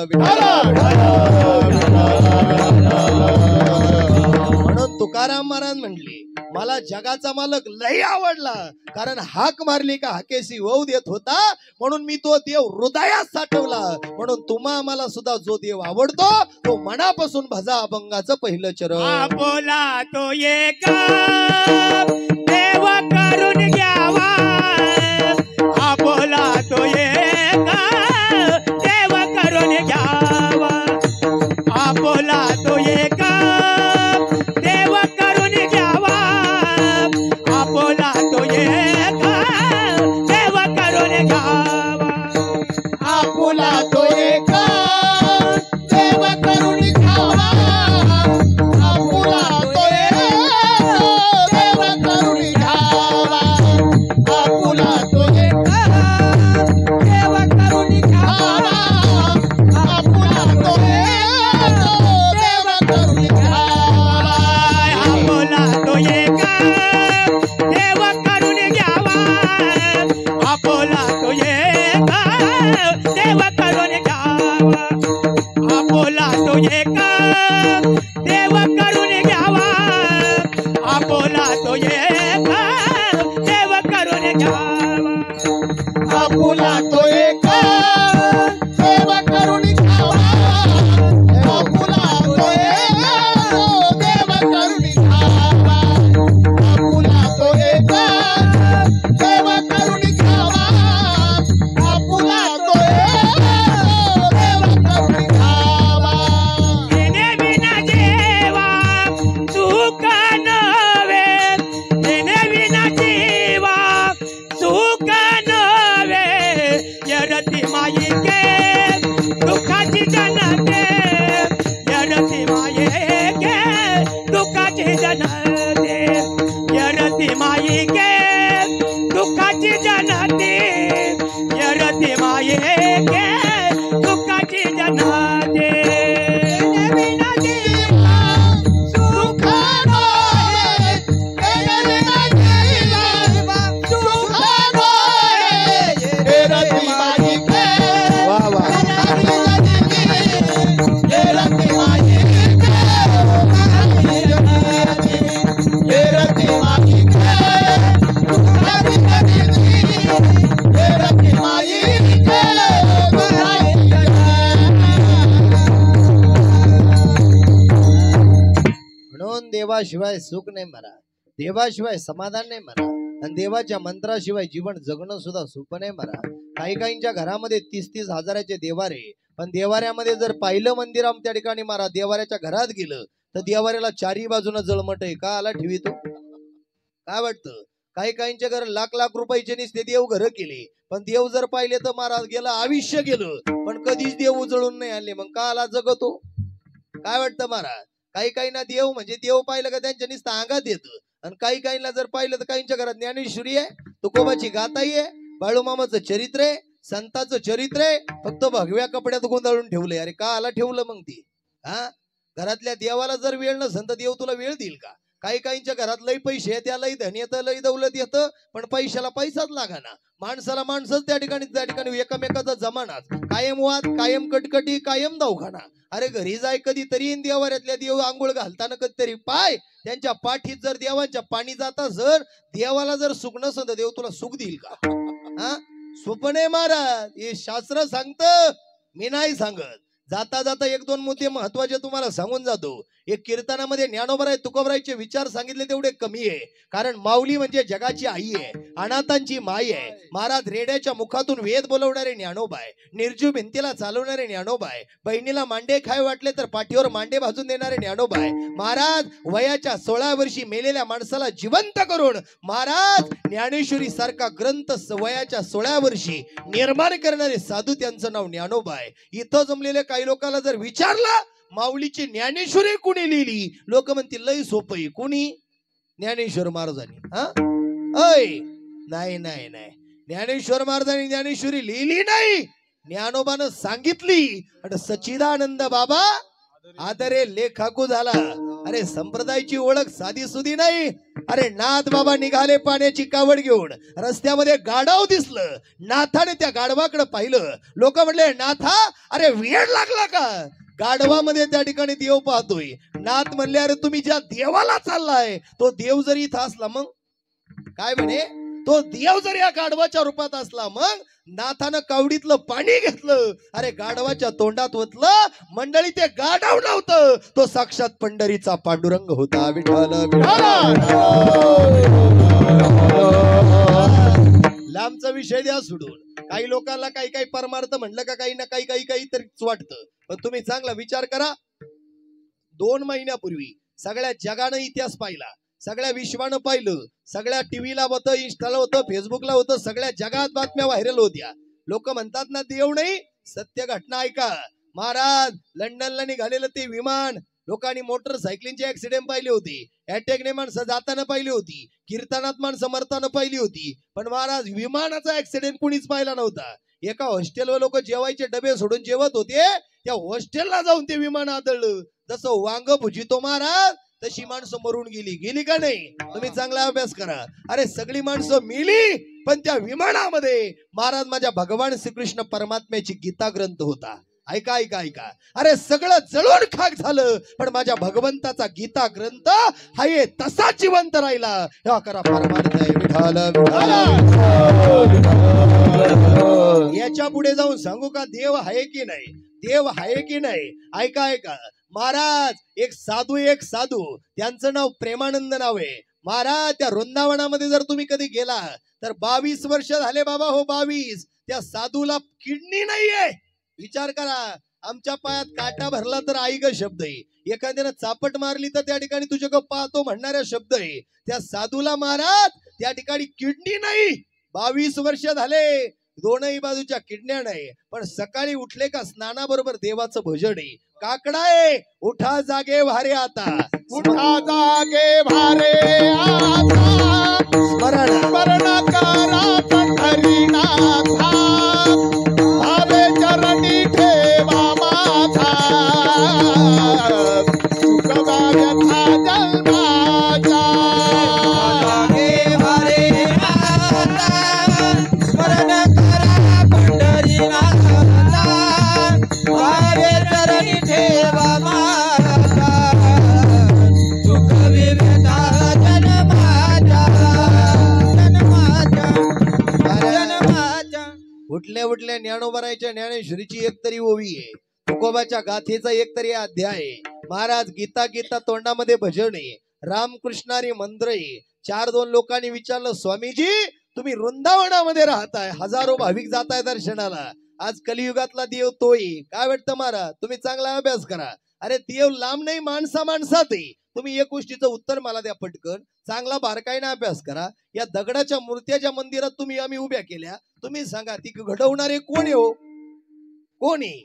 म्हणून तुकाराम महाराज म्हणले मला जगाचा मालक लय आवडला, कारण हाक मारली का हाकेशी वाहू देत होता, म्हणून मी तो देव हृदयात साठवला. म्हणून तुम्हा आम्हाला सुद्धा जो देव आवडतो तो मनापासून भजा अभंगाचं पहिलं चरण. बोला तो एका देव करून घ्यावा, बोला तो एका देव करून घ्यावा, बोला तो एका देव करून घ्यावा, बोला तो एका देव करून घ्यावा, आपुला तो एका देव करून घ्यावा, आपुला तो एका देव करून घ्यावा, आपुला तो एका देव करून घ्यावा, आपुला तो एका देव करून घ्यावा, बोला तो एका देव करून घ्यावा, बोला तो एका देव करून घ्यावा, बोला तो एका देव करून घ्यावा, बोला तो एका देव करून घ्यावा, आपुला तो एका देव करून घ्यावा, आपुला तो एका देव करून घ्यावा, आपुला तो एका देव करून घ्यावा, आपुला तो एका देव करून घ्यावा. येणे विना जेवा सुख नव्हे, येणे विना जीवा सुख नव्हे, देवाशिवाय सुख नाही मला, देवाशिवाय समाधान नाही मला, आणि देवाच्या मंत्राशिवाय जीवन जगणं सुद्धा सोपं नाही मला. काही काहींच्या घरामध्ये 30-30 हजाराचे देवारे, पण देवाऱ्यामध्ये जर पाहिलं मंदिराम त्या ठिकाणी मारा, देवाऱ्याच्या घरात गेलं तर देवाऱ्याला चारी बाजूनं जळमट आहे. का आला ठेवितो? काय वाटतं? काही काहींच्या घर लाख लाख रुपयाचे नुसते देव घर केले, पण देव जर पाहिले तर महाराज गेलं आयुष्य गेलं, पण कधीच देव उजळून नाही आणले. मग का आला जगतो? काय वाटतं महाराज? काही काहींना देव म्हणजे देव पाहिलं का त्यांच्या नुसतं अंगात येतं, आणि काही काहींना जर पाहिलं तर काहींच्या घरात ज्ञानेश्वरी आहे, तुकोबाची गाताई आहे, बाळूमामाचं चरित्र आहे, संतांचं चरित्र आहे, फक्त भगव्या कपड्यात गोंधळून ठेवलंय. अरे का आला ठेवलं मग ती? हा, घरातल्या देवाला जर वेळ नसेल तर देव तुला वेळ देईल का? काही काहींच्या घरात लई पैसे आहेत, लई धन येतं, लई दौलत येतं, पण पैशाला पैसाच लागाना, माणसाला माणसंच त्या ठिकाणी एकमेकाचा जमानाच, कायम वाद, कायम कटकटी, कायम दवाखाना. अरे घरी जाय कधीतरी देवाऱ्यातल्या देव आंघोळ घालताना कधीतरी पाय त्यांच्या पाठीत जर देवांच्या पाणी जाता, जर देवाला जर सुख नसेल तर देव तुला सुख देईल का? हा, स्वप्न महाराज, हे शास्त्र सांगत, मी नाही सांगत. जाता जाता 1-2 मुद्दे महत्वाचे तुम्हाला सांगून जातो. एक कीर्तनामध्ये ज्ञानोबराय तुकोबरायचे विचार सांगितले तेवढे कमी आहे, कारण माऊली म्हणजे जगाची आई आहे, अनाथांची माई आहे. महाराज रेड्याच्या मुखातून वेद बोलवणारे ज्ञानोबाय, निर्जीव भिंतीला चालवणारे ज्ञानोबाय, बहिणीला मांडे खाय वाटले तर पाठीवर मांडे भाजून देणारे ज्ञानोबाय. महाराज वयाच्या 16 वर्षी मेलेल्या माणसाला जिवंत करून महाराज ज्ञानेश्वरी सारखा ग्रंथ वयाच्या 16 वर्षी निर्माण करणारे साधू, त्यांचं नाव ज्ञानोबाय. इथं जमलेले काही लोकांना जर विचारलं माऊलीची ज्ञानेश्वरी कुणी लिहिली, लोक म्हणतील लई सोपं आहे. कुणी? ज्ञानेश्वर महाराजांनी. हा, अय नाही नाही नाही, ज्ञानेश्वर महाराजांनी ज्ञानेश्वरी लिहिली नाही, ज्ञानोबानं सांगितली. आणि सच्चिदानंद बाबा आदरे लेखाकू झाला. अरे संप्रदायाची ओळख साधी सुधी नाही. अरे नाथ बाबा निघाले पाण्याची कावड घेऊन, रस्त्यामध्ये गाढव दिसलं, नाथाने त्या गाढवाकडे पाहिलं, लोक म्हणले नाथा अरे वेळ लागला का? गाढवामध्ये त्या ठिकाणी देव पाहतोय. नाथ म्हणले अरे तुम्ही ज्या देवाला चाललाय तो देव जरी इथं असला, मग काय म्हणे, तो देव जर या गाढवाच्या रूपात असला, मग नाथानं कावडीतलं पाणी घेतलं, अरे गाढवाच्या तोंडात ओतलं. मंडळी ते गाढव नव्हतं, तो साक्षात पंढरीचा पांडुरंग होता. विठ्ठल लांबचा विषय द्या सोडून. काही लोकांना काही काही परमार्थ म्हणलं का काही ना काही तरीच वाटतं, पण तुम्ही चांगला विचार करा. 2 महिन्यापूर्वी सगळ्या जगानं इतिहास पाहिला, सगळ्या विश्वानं पाहिलं, सगळ्या टीव्हीला होतं, इंस्टाला होतं, फेसबुकला होतं, सगळ्या जगात बातम्या व्हायरल होत्या. लोक म्हणतात ना देव नाही, सत्य घटना ऐका. महाराज लंडनला निघालेलं ते विमान, लोकांनी मोटरसायकलींचे ऍक्सिडेंट पाहिले होते, अटॅकने माणसं जाताना पाहिली होती, कीर्तनात माणसं मरताना पाहिली होती, पण महाराज विमानाचा ऍक्सिडेंट कुणीच पाहिला नव्हता. एका हॉस्टेलवर लोक जेवायचे डबे सोडून जेवत होते, त्या हॉस्टेलला जाऊन ते विमान आदळलं. जसं वांग भुजितो महाराज, तशी माणसं मरून गेली का नाही? तुम्ही चांगला अभ्यास करा. अरे सगळी माणसं मेली, पण त्या विमानामध्ये महाराज माझ्या भगवान श्रीकृष्ण परमात्म्याची गीता ग्रंथ होता. ऐका ऐका ऐका, अरे सगळं जळून खाक झालं, पण माझ्या भगवंताचा गीता ग्रंथ हाय तसा जिवंत राहिला. हे करा परमार्थ आहे. याच्या पुढे जाऊन सांगू का देव आहे की नाही? देव आहे की नाही? ऐका ऐका. महाराज एक साधू, त्यांचं नाव प्रेमानंद नाव आहे. महाराज त्या वृंदावनामध्ये जर तुम्ही कधी गेला तर 22 वर्ष झाले बाबा, हो 22. त्या साधूला किडनी नाहीये. विचार करा, आमच्या पायात काटा भरला तर आई ग शब्द आहे, एखाद्यानं चापट मारली तर त्या ठिकाणी तुझ्या पाहतो म्हणणाऱ्या शब्द आहे. त्या साधूला महाराज त्या ठिकाणी किडनी नाही. 22 वर्ष झाले, दोनही बाजूच्या किडण्या नाही, पण सकाळी उठले का स्नानाबरोबर देवाचं भजन आहे. काकडा आहे, उठा जागे भारे आता, उठा जागे भारे आता, स्मरण करा पंढरीनाथा, भावे चरणी ठेवा माझा, सुख व्यथा जन्माचा. जागे भारे आता, स्मरण करा पंढरीनाथा, भावे चरणी ठेवा माझा, सुख व्यथा जन्माचा. उठल्या ज्ञानोबरायच्या ज्ञानेश्वरीची एक तरी ओवी आहे, तुकोबाच्या गाथेचा एक तरी अध्याय आहे. महाराज गीता तोंडामध्ये भजन आहे. रामकृष्णारी मंत्र आहे. 4-2 लोकांनी विचारलं, स्वामीजी तुम्ही वृंदावनामध्ये राहताय, हजारो भाविक जाताय दर्शनाला, आज कलियुगातला देव तोय, काय वाटतं महाराज? तुम्ही चांगला अभ्यास करा. अरे देव लांब नाही, माणसात आहे. तुम्ही एक गोष्टीचं उत्तर मला द्या पटकन, चांगला बारकाईने अभ्यास करा. या दगडाच्या मूर्त्या ज्या मंदिरात तुम्ही आम्ही उभ्या केल्या, तुम्ही सांगा ती घडवणारे कोण आहे? हो कोण आहे?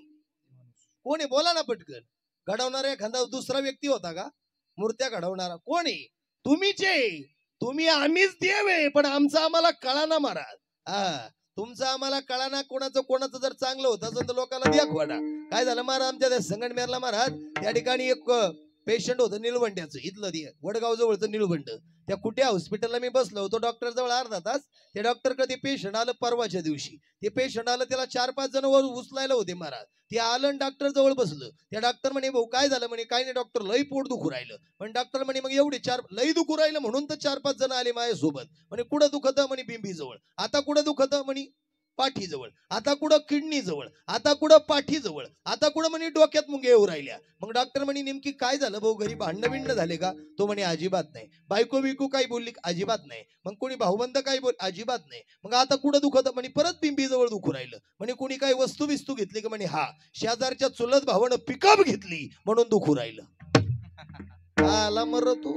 कोण आहे? बोला ना पटकन. घडवणारा एखादा दुसरा व्यक्ती होता का? मूर्त्या घडवणारा कोण आहे? तुम्हीच आहे. तुम्ही आम्हीच देव आहे, पण आमचं आम्हाला कळाना महाराज. हा तुमचं आम्हाला कळाना. कोणाचं जर चांगलं होतं असेल तर लोकांना द्या खोडा. काय झालं महाराज, आमच्या त्या संगमनेरला महाराज त्या ठिकाणी एक पेशंट होतं निळवंड्याचं, इथलं वडगाव जवळचं निळवंड. त्या कुठ्या हॉस्पिटलला मी बसलो होतो, डॉक्टर जवळ अर्धा तास. ते डॉक्टरकडे ते पेशंट आलं परवाच्या दिवशी. ते पेशंट आलं, त्याला 4-5 जण वर उचलायला होते महाराज. ते आलं डॉक्टर जवळ बसलं. त्या डॉक्टर म्हणे, भाऊ काय झालं? म्हणे काय नाही डॉक्टर, लई पोट दुखू राहिलं. पण डॉक्टर म्हणे, मग एवढे लई दुखू राहिलं म्हणून तर 4-5 जण आले माझ्यासोबत. म्हणे कुठं दुखत? म्हणे बिंबी जवळ. आता कुठं दुखत? म्हणे पाठी जवळ. आता कुठं? किडनी जवळ. आता कुठं? पाठी जवळ. आता कुठं? म्हणे डोक्यात मुंगे येऊ राहिल्या. मग डॉक्टर म्हणे, नेमकी काय झालं भाऊ? घरी भांडणं बिंडणं झाले का? तो म्हणे अजिबात नाही. बायको बिकू काही बोलली? अजिबात नाही. मग कोणी भाऊबंद काही बोल? अजिबात नाही. मग आता कुठं दुखत? म्हणे परत बिंबी जवळ दुखू राहिलं. म्हणे कोणी काही वस्तू बिस्तू घेतली का? म्हणे हा शेजारच्या चुलत भावानं पिकअप घेतली म्हणून दुखू राहिलं. आला मर तू.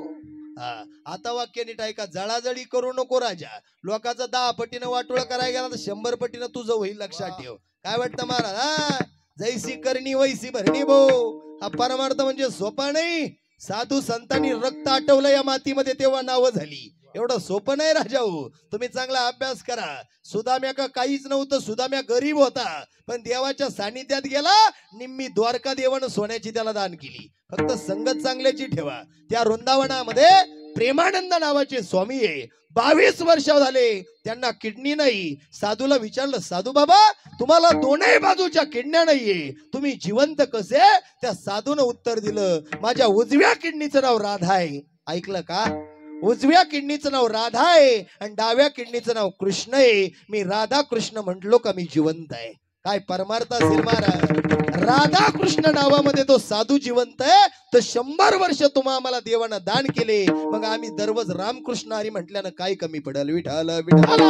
आता वाक्य नीट ऐका, जळाजळी करू नको राजा. लोकांचं 10 पटीनं वाटोळ करायला गेला तर 100 पटीनं तुझं होईल, लक्षात ठेव. काय वाटतं महाराज? हा जैसी करणी वैसी भरणी भाऊ. हा परमार्थ म्हणजे सोपा नाही. साधू संतांनी रक्त आटवलं या मातीमध्ये तेव्हा नावं झाली. एवढं सोपं नाही राजा हो. तुम्ही चांगला अभ्यास करा. सुदाम्या का काहीच नव्हतं, सुदाम्या गरीब होता, पण देवाच्या सानिध्यात गेला. निम्मी द्वारका देवानं सोन्याची त्याला दान केली. फक्त संगत चांगल्याची ठेवा. त्या वृंदावनामध्ये प्रेमानंद नावाचे स्वामी आहे. 22 वर्ष झाले त्यांना किडनी नाही. साधूला विचारलं, साधू बाबा तुम्हाला दोनही बाजूच्या किडन्या नाहीये, तुम्ही जिवंत कसे? त्या साधूनं उत्तर दिलं, माझ्या उजव्या किडनीचं नाव राधा आहे. ऐकलं का? उजव्या किडनीचं नाव राधा आहे आणि डाव्या किडनीचं नाव कृष्ण आहे. मी राधा कृष्ण म्हटलो का मी जिवंत आहे. काय परमार्थ असेल महाराज? राधा कृष्ण नावामध्ये तो साधू जिवंत आहे, तर 100 वर्ष तुम्हा आम्हाला देवानं दान केले. मग आम्ही दररोज रामकृष्ण हरी म्हटल्यानं काय कमी पडल? विठाल विठाल.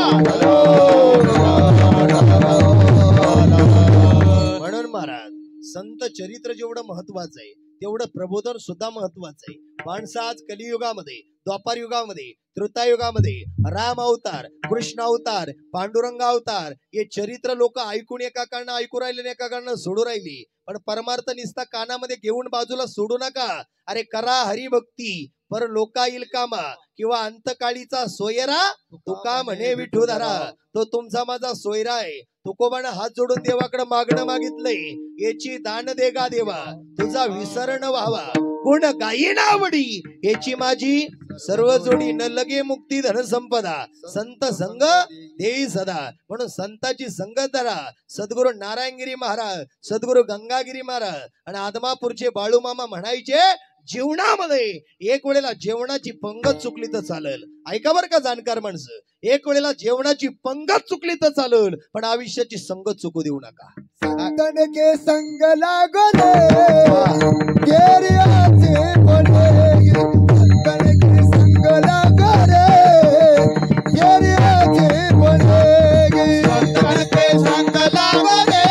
म्हणून महाराज संत चरित्र जेवढं महत्वाचं आहे तेवढं प्रबोधन सुद्धा महत्वाचं आहे. माणसं आज कलियुगामध्ये, द्वापार युगामध्ये, त्रेतायुगामध्ये राम अवतार, कृष्ण अवतार, पांडुरंग अवतार हे चरित्र लोक ऐकून एका कारणं ऐकू राहिले आणि एका कारणं सोडू राहिली. पण परमार्थ निस्ता कानामध्ये घेऊन बाजूला सोडू नका. अरे करा हरिभक्ती पर लोका येईल कामा, किंवा अंतकाळीचा सोयरा तुका म्हणे विठुधरा. तो तुमचा माझा सोयरा आहे. तुकोबानं हात जोडून देवाकडे मागणं मागितलंय, याची दान देगा देवा, तुझा विसरण व्हावा, गुण गायीन आवडी, याची माझी सर्व जोडी, न लगे मुक्ती धन संपदा, संत संग देई सदा. म्हणून संताची संगत धरा. सद्गुरु नारायणगिरी महाराज, सद्गुरु गंगागिरी महाराज आणि आदमापूरचे बाळूमामा म्हणायचे, जीवनामध्ये एक वेळेला जेवणाची पंगत चुकली तर चालेल. ऐका बरं का जाणकार माणसं, एक वेळेला जेवणाची पंगत चुकली तर चालेल, पण आयुष्याची संगत चुकू देऊ नका. संतन के संग लागो रे, तेरी आंखें बोलेगी. संतन के संग लागो रे, तेरी आंखें बोलेगी. संतन के संग लागो रे,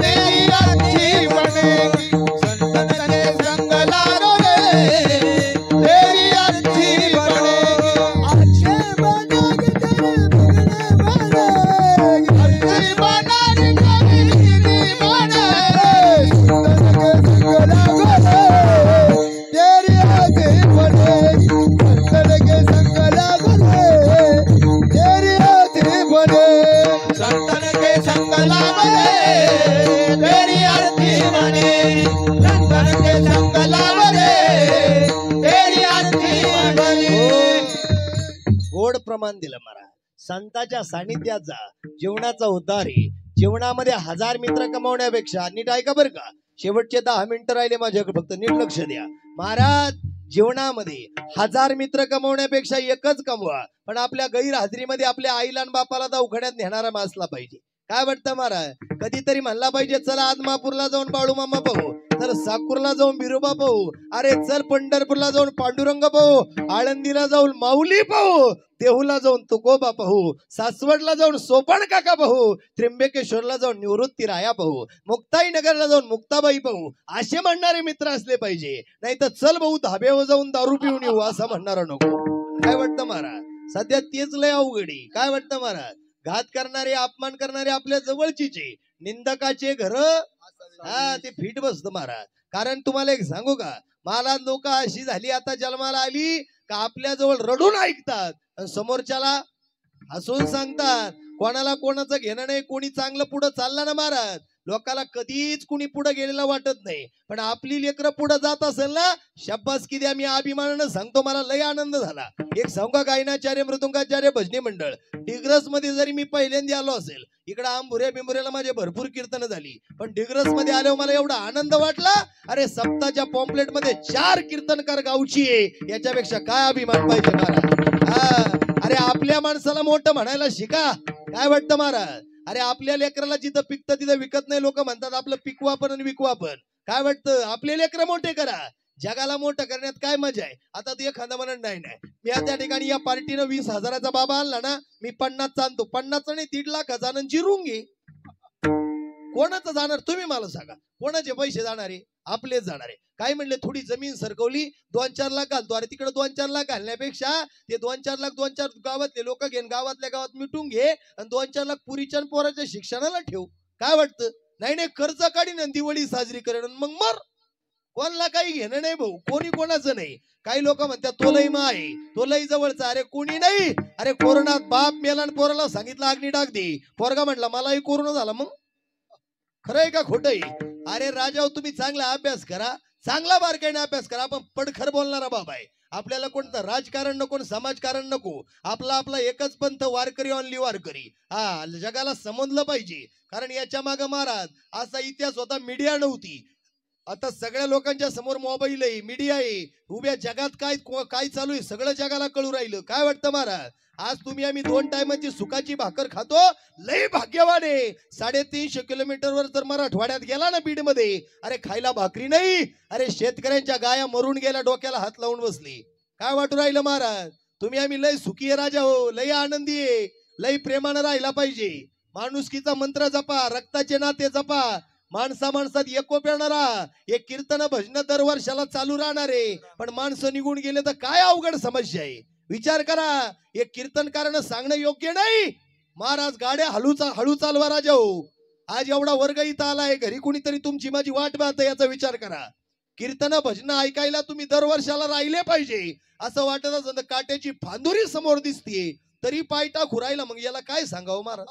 तेरी आंखें बनेगी. संतन के संग लागो रे, तेरी आंखें बनेगी. अच्छे बनेगी तेरे बिगड़े बनेगी. अच्छी बनेगी तेरी बनेगी. संतन के संग लागो रे, तेरी आंखें बनेगी. संतन के संग लागो रे, तेरी आंखें बनेगी. संतन के संग लागो रे, तेरी आंखें बनेगी. संतन के संग लागो रे, तेरी आंखें बनेगी. गोड प्रमाण दिलं महाराज. संताच्या सानिध्यात जा. जीवनाचा उद्धार आहे. जीवनामध्ये 1000 मित्र कमावण्यापेक्षा, नीट ऐका बरं का, शेवटचे 10 मिनिटं राहिले माझ्याकडे, फक्त नीट लक्ष द्या महाराज. जीवनामध्ये 1000 मित्र कमवण्यापेक्षा एकच कमवा, पण आपल्या गैरहजेरीमध्ये आपल्या आईला आणि बापाला दवाखान्यात नेणारा मासला पाहिजे. काय वाटतं महाराज? कधीतरी म्हणला पाहिजे, चला आदमापूरला जाऊन बाळूमामा पाहू. तर साकूरला जाऊन बिरोबा पाहू, अरे चल पंढरपूरला जाऊन पांडुरंग पाहू, आळंदीला जाऊन माऊली पाहू, देहूला जाऊन तुकोबा पाहू, सासवडला जाऊन सोपान काका पाहू, त्र्यंबकेश्वरला जाऊन निवृत्ती राया पाहू, मुक्ताईनगरला जाऊन मुक्ताबाई पाहू, असे म्हणणारे मित्र असले पाहिजे. नाही तर चल भाऊ धाब्यावर जाऊन दारू पिऊन येऊ असं म्हणणारा नको. काय वाटतं महाराज? सध्या तेच लय अवघडी. काय वाटतं महाराज? घात करणारे अपमान करणारे आपल्या जवळचीचे, निंदकाचे घर हा ते फिट बसत महाराज. कारण तुम्हाला एक सांगू का, मला लोक अशी झाली आता जन्माला आली का आपल्या जवळ रडून ऐकतात आणि समोरच्याला हसून सांगतात. कोणाला कोणाचं घेणं नाही. कोणी चांगलं पुढं चालला ना महाराज, लोकाला कधीच कुणी पुढे गेलेला वाटत नाही. पण आपली लेकरं पुढे जात असेल ना, शाबासकी द्या. मी अभिमानानं सांगतो, मला लय आनंद झाला. एक सांगा, गायनाचार्य मृदुंगाचार्य भजनी मंडळ डिग्रस मध्ये जरी मी पहिल्यांदा आलो असेल, इकडे आंबुऱ्या बिंबुऱ्याला माझे भरपूर कीर्तन झाली, पण डिग्रस मध्ये आल्यावर मला एवढा आनंद वाटला. अरे सप्ताच्या पॉम्पलेट मध्ये 4 कीर्तनकार गावची आहे, याच्यापेक्षा काय अभिमान पाहिजे महाराज? अरे आपल्या माणसाला मोठं म्हणायला शिका. काय वाटतं महाराज? अरे आपल्या लेकराला जिथं पिकतं तिथं विकत नाही. लोक म्हणतात आपलं पिकू आपण आणि विकू आपण. काय वाटतं? आपले लेकर मोठे करा. जगाला मोठं करण्यात काय मजा आहे? आता तू एखादा म्हणत नाही मी त्या ठिकाणी या पार्टीनं 20,000चा बाबा आणला ना, मी 50चा आणतो. 50चा नाही 1.5 लाखाचा जिरून घे. कोणाचं जाणार तुम्ही मला सांगा? कोणाचे पैसे जाणारे? आपलेच जाणारे. काय म्हणले, थोडी जमीन सरकवली 2-4 लाख घालतो. अरे तिकडे 2-4 लाख घालण्यापेक्षा ते 2-4 लाख 2-4 गावातले लोक घेऊन गावातल्या गावात मिटून घे आणि 2-4 लाख पुरीच्या पोराच्या शिक्षणाला ठेव. काय वाटतं? नाही कर्ज काढीन आणि दिवाळी साजरी करेन मग मर. कोणाला काही घेणं नाही भाऊ, कोणी कोणाचं नाही. काही लोक म्हणतात तो लई मा आहे, तो लई जवळचा. अरे कोणी नाही. अरे कोरोनात बाप मेला आणि पोराला सांगितलं अग्नी टाक दे. पोरगा म्हटला मलाही कोरोना झाला. मग खरं आहे का खोटं आहे? अरे राजा तुम्ही चांगला अभ्यास करा, चांगला बारकाईने अभ्यास करा. आपण पडखर बोलणारा बाब आहे. आपल्याला कोणतं राजकारण नको, समाजकारण नको. आपला एकच पंथ, वारकरी ऑनली वारकरी. जगाला समजलं पाहिजे. कारण याच्या मागे महाराज असा इतिहास होता, मीडिया नव्हती. आता सगळ्या लोकांच्या समोर मोबाईल आहे, मीडिया आहे. उभ्या जगात काय चालू आहे सगळं जगाला कळू राहिलं. काय वाटतं महाराज? आज तुम्ही आम्ही 2 टायमाची सुखाची भाकर खातो, लय भाग्यवान आहे. 350 किलोमीटरवर जर मराठवाड्यात गेला ना, बीड मध्ये, अरे खायला भाकरी नाही. अरे शेतकऱ्यांच्या गाया मरून गेल्या, डोक्याला हात लावून बसली. काय वाटू राहिलं महाराज? तुम्ही आम्ही लय सुखी आहे राजा हो, लय आनंदी आहे. लय प्रेमानं राहिला पाहिजे. माणुसकीचा मंत्र जपा, रक्ताचे नाते जपा, माणसात एकोप्यानं राहा. एक कीर्तन भजन दरवर्षाला चालू राहणार आहे. पण माणसं निघून गेले तर काय अवघड समस्या आहे. विचार करा. एक कीर्तनकारानं सांगणं योग्य नाही. महाराज गाड्या हळू चालवा राजा हो. आज एवढा वर्ग इथं आलाय, घरी कुणीतरी तुमची माझी वाट पाहत याचा विचार करा. कीर्तन भजन ऐकायला तुम्ही दरवर्षाला राहिले पाहिजे. असं वाटत असं काट्याची फांदुरी समोर दिसतीये तरी पाय टाकू राहिला, मग याला काय सांगावं महाराज?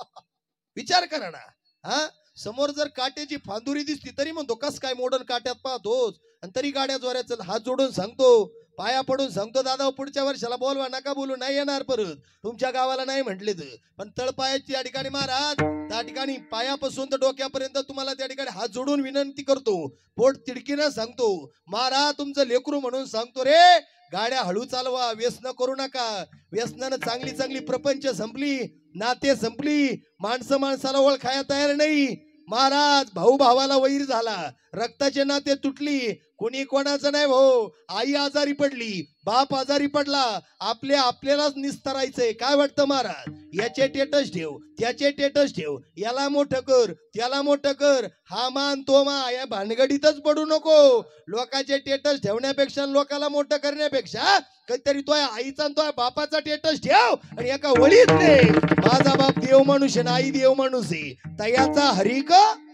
विचार करा ना. समोर जर काट्याची फांदुरी दिसती तरी म्हणतो कस काय मॉडर्न काट्यात पाहतोच, आणि तरी गाड्या जोऱ्यात हात जोडून सांगतो, पाया पडून सांगतो, दादा पुढच्या वर्षाला बोलवा, नका बोलू, नाही येणार परत तुमच्या गावाला नाही म्हटले तर. पण तळपायाची या ठिकाणी महाराज, त्या ठिकाणी पायापासून तर डोक्यापर्यंत तुम्हाला त्या ठिकाणी हात जोडून विनंती करतो, पोट तिडकीनं सांगतो, महाराज तुमचं लेकरू म्हणून सांगतो रे, गाड्या हळू चालवा, व्यसन करू नका. व्यसनानं चांगली प्रपंच संपली, नाते संपली, माणसाला ओळखाया तयार नाही. महाराज भाऊ भावाला वैर झाला, रक्ताचे नाते तुटली, कोणी कोणाचं नाही भाऊ. आई आजारी पडली, बाप आजारी पडला, आपल्यालाच निस्तरायचंय. काय वाटतं महाराज? याचे टेटस ठेव, त्याचे टेटस ठेव, याला मोठं कर, त्याला मोठं कर, हा मान तो मा, या भानगडीतच पडू नको. लोकांचे टेटस ठेवण्यापेक्षा, लोकाला मोठं करण्यापेक्षा काहीतरी तो आईचा तो बापाचा टेटस ठेव आणि एका वळीत रे, माझा बाप देव माणूस आहे, आई देव माणूस आहे, तयाचा हरिक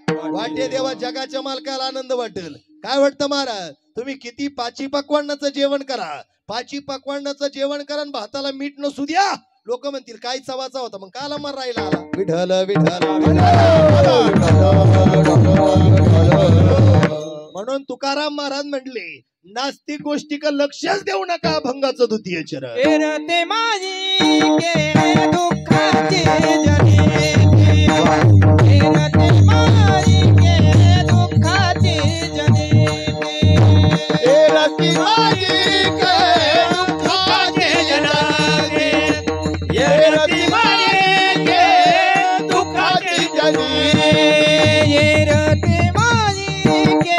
वाटे देवा. जगाच्या मालकाला आनंद वाटेल. काय वाटतं महाराज? तुम्ही किती 5 पक्वान्नाचं जेवण करा, 5 पक्वान्नाचं जेवण करा, भाताला मीठ नसू द्या, लोक म्हणतील काय चवाचा होता, मग काला मर राहिला आला. विठ्ठल विठ्ठल. म्हणून तुकाराम महाराज म्हटले, नास्तिक गोष्टी का लक्षच देऊ नका, अभंगाचं द्वितीय चरण. ते माझी के दुःखाची जनी, ते माझी के दुःखाची जनी, रती माझी के दुःखाची जनी, रती माझी के दुःखाची जनी, रती माझी के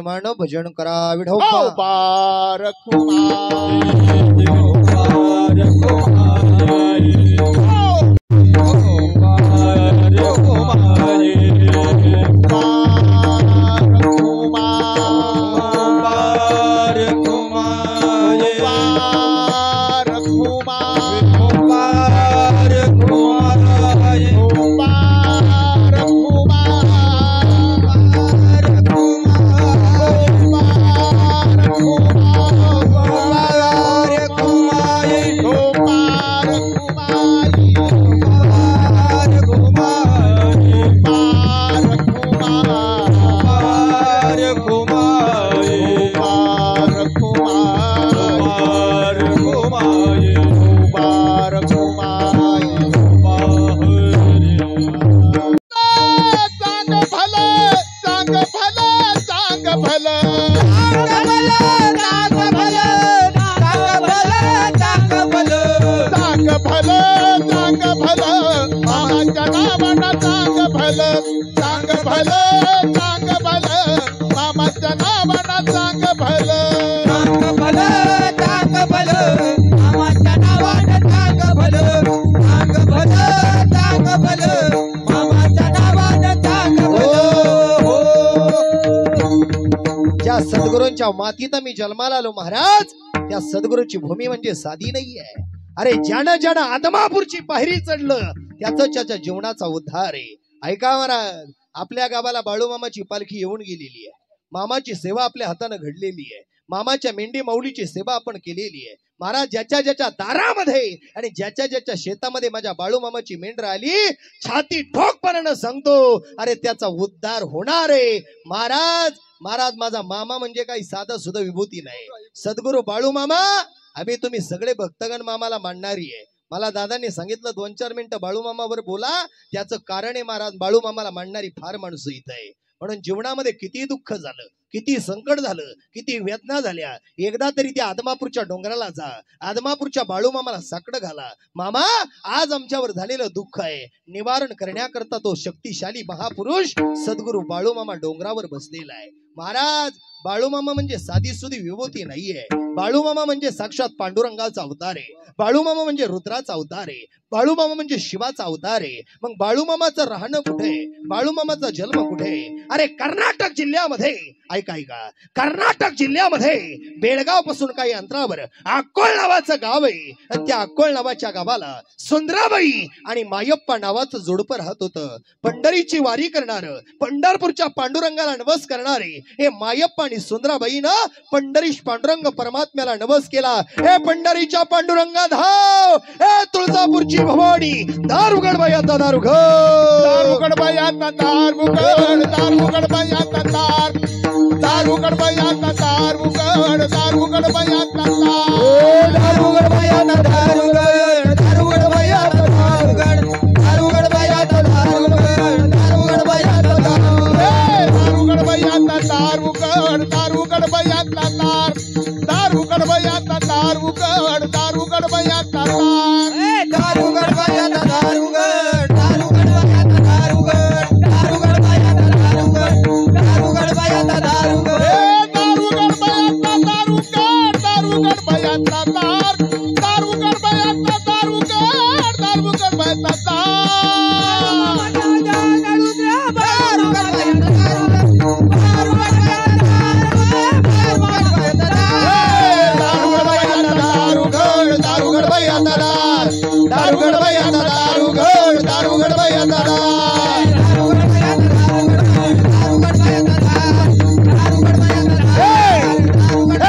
प्रेमानं भजन करा विठोबा अवतार ज्या सद्गुरूंच्या मातीत मी जन्माला आलो महाराज त्या सद्गुरूची भूमी म्हणजे साधी नाहीये. अरे ज्यानं आदमापूरची पायरी चढलं त्याच्या जीवनाचा उद्धार आहे. ऐका महाराज, आपल्या गावाला बाळूमामाची पालखी येऊन गेलेली आहे. मामाची सेवा आपल्या हाताने घडलेली आहे. मामाच्या मेंढी माऊलीची सेवा आपण केलेली आहे. महाराज, ज्याच्या दारामध्ये आणि ज्याच्या शेतामध्ये माझ्या बाळूमामाची मेंढर आली, छाती ठोकपणानं सांगतो अरे त्याचा उद्धार होणार आहे. महाराज माझा मामा म्हणजे काही साधा सुद्धा विभूती नाही. सद्गुरू बाळूमामा, आम्ही तुम्ही सगळे भक्तगण मामाला मानणारी आहे. मला दादांनी सांगितलं 2-4 मिनिटं बाळूमामावर बोला. त्याचं कारण आहे महाराज, बाळूमामाला मानणारी फार माणसं इथं आहे. म्हणून जीवनामध्ये किती दुःख झालं, किती संकट झालं, किती वेदना झाल्या, एकदा तरी त्या आदमापूरच्या डोंगराला जा, आदमापूरच्या बाळूमामाला साकडं घाला. मामा, आज आमच्यावर झालेलं दुःख आहे निवारण करण्याकरता तो शक्तिशाली महापुरुष सद्गुरू बाळूमामा डोंगरावर बसलेला आहे. महाराज, बाळूमामा म्हणजे साधी सुधी विभूती नाहीये. बाळूमामा म्हणजे साक्षात पांडुरंगाचा अवतार आहे. बाळूमामा म्हणजे रुद्राचा अवतार आहे. बाळूमामा म्हणजे शिवाचा अवतार आहे. मग बाळूमामाचं राहणं कुठे? बाळूमामाचा जन्म कुठे? अरे कर्नाटक जिल्ह्यामध्ये, ऐका कर्नाटक जिल्ह्यामध्ये बेळगाव पासून काही अंतरावर अक्कोळ नावाचं गाव आहे. त्या अक्कोळ नावाच्या गावाला सुंदराबाई आणि मायप्पा नावाचं जोडपं राहत होतं. पंढरीची वारी करणार, पंढरपूरच्या पांडुरंगाला नवस करणारे हे मायप्पा आणि सुंदराबाईनं पंढरीश पांडुरंग परमात्म्याला नवस केला. हे पंढरीच्या पांडुरंगा धाव, हे तुळजापूरची भवानी दारुगड बायाचा दारुगड, दारुगड बायाचा दारुगड, दारुगड बायाचा दार, दारुगड बायाचा दारुगड, दारुगड बायाचा दार, दारुगड बायाचा दारुगड, दारुगड बायाचा दारुगड, दारुगड बायाचा दारुगड, दारुगड बायाचा दारुगड, दारुगड बायाचा दारुगड, दारुगड बायाचा दार, दारुगड बायाचा दारुगड, दारुगड बायाचा दार, दारुगड बायाचा दारुगड, दारुगड बायाचा दारुगड, दारुगड बायाचा दारुगड, दारुगड बायाचा दारुगड, दारुगड बायाचा दारुगड, दारुगड बायाचा दार, दारुगड बायाचा दारुगड, दारुगड बायाचा दार, दारुगड बायाचा दार, दारुगड बायाचा दारुगड, दारुगड बायाचा दार,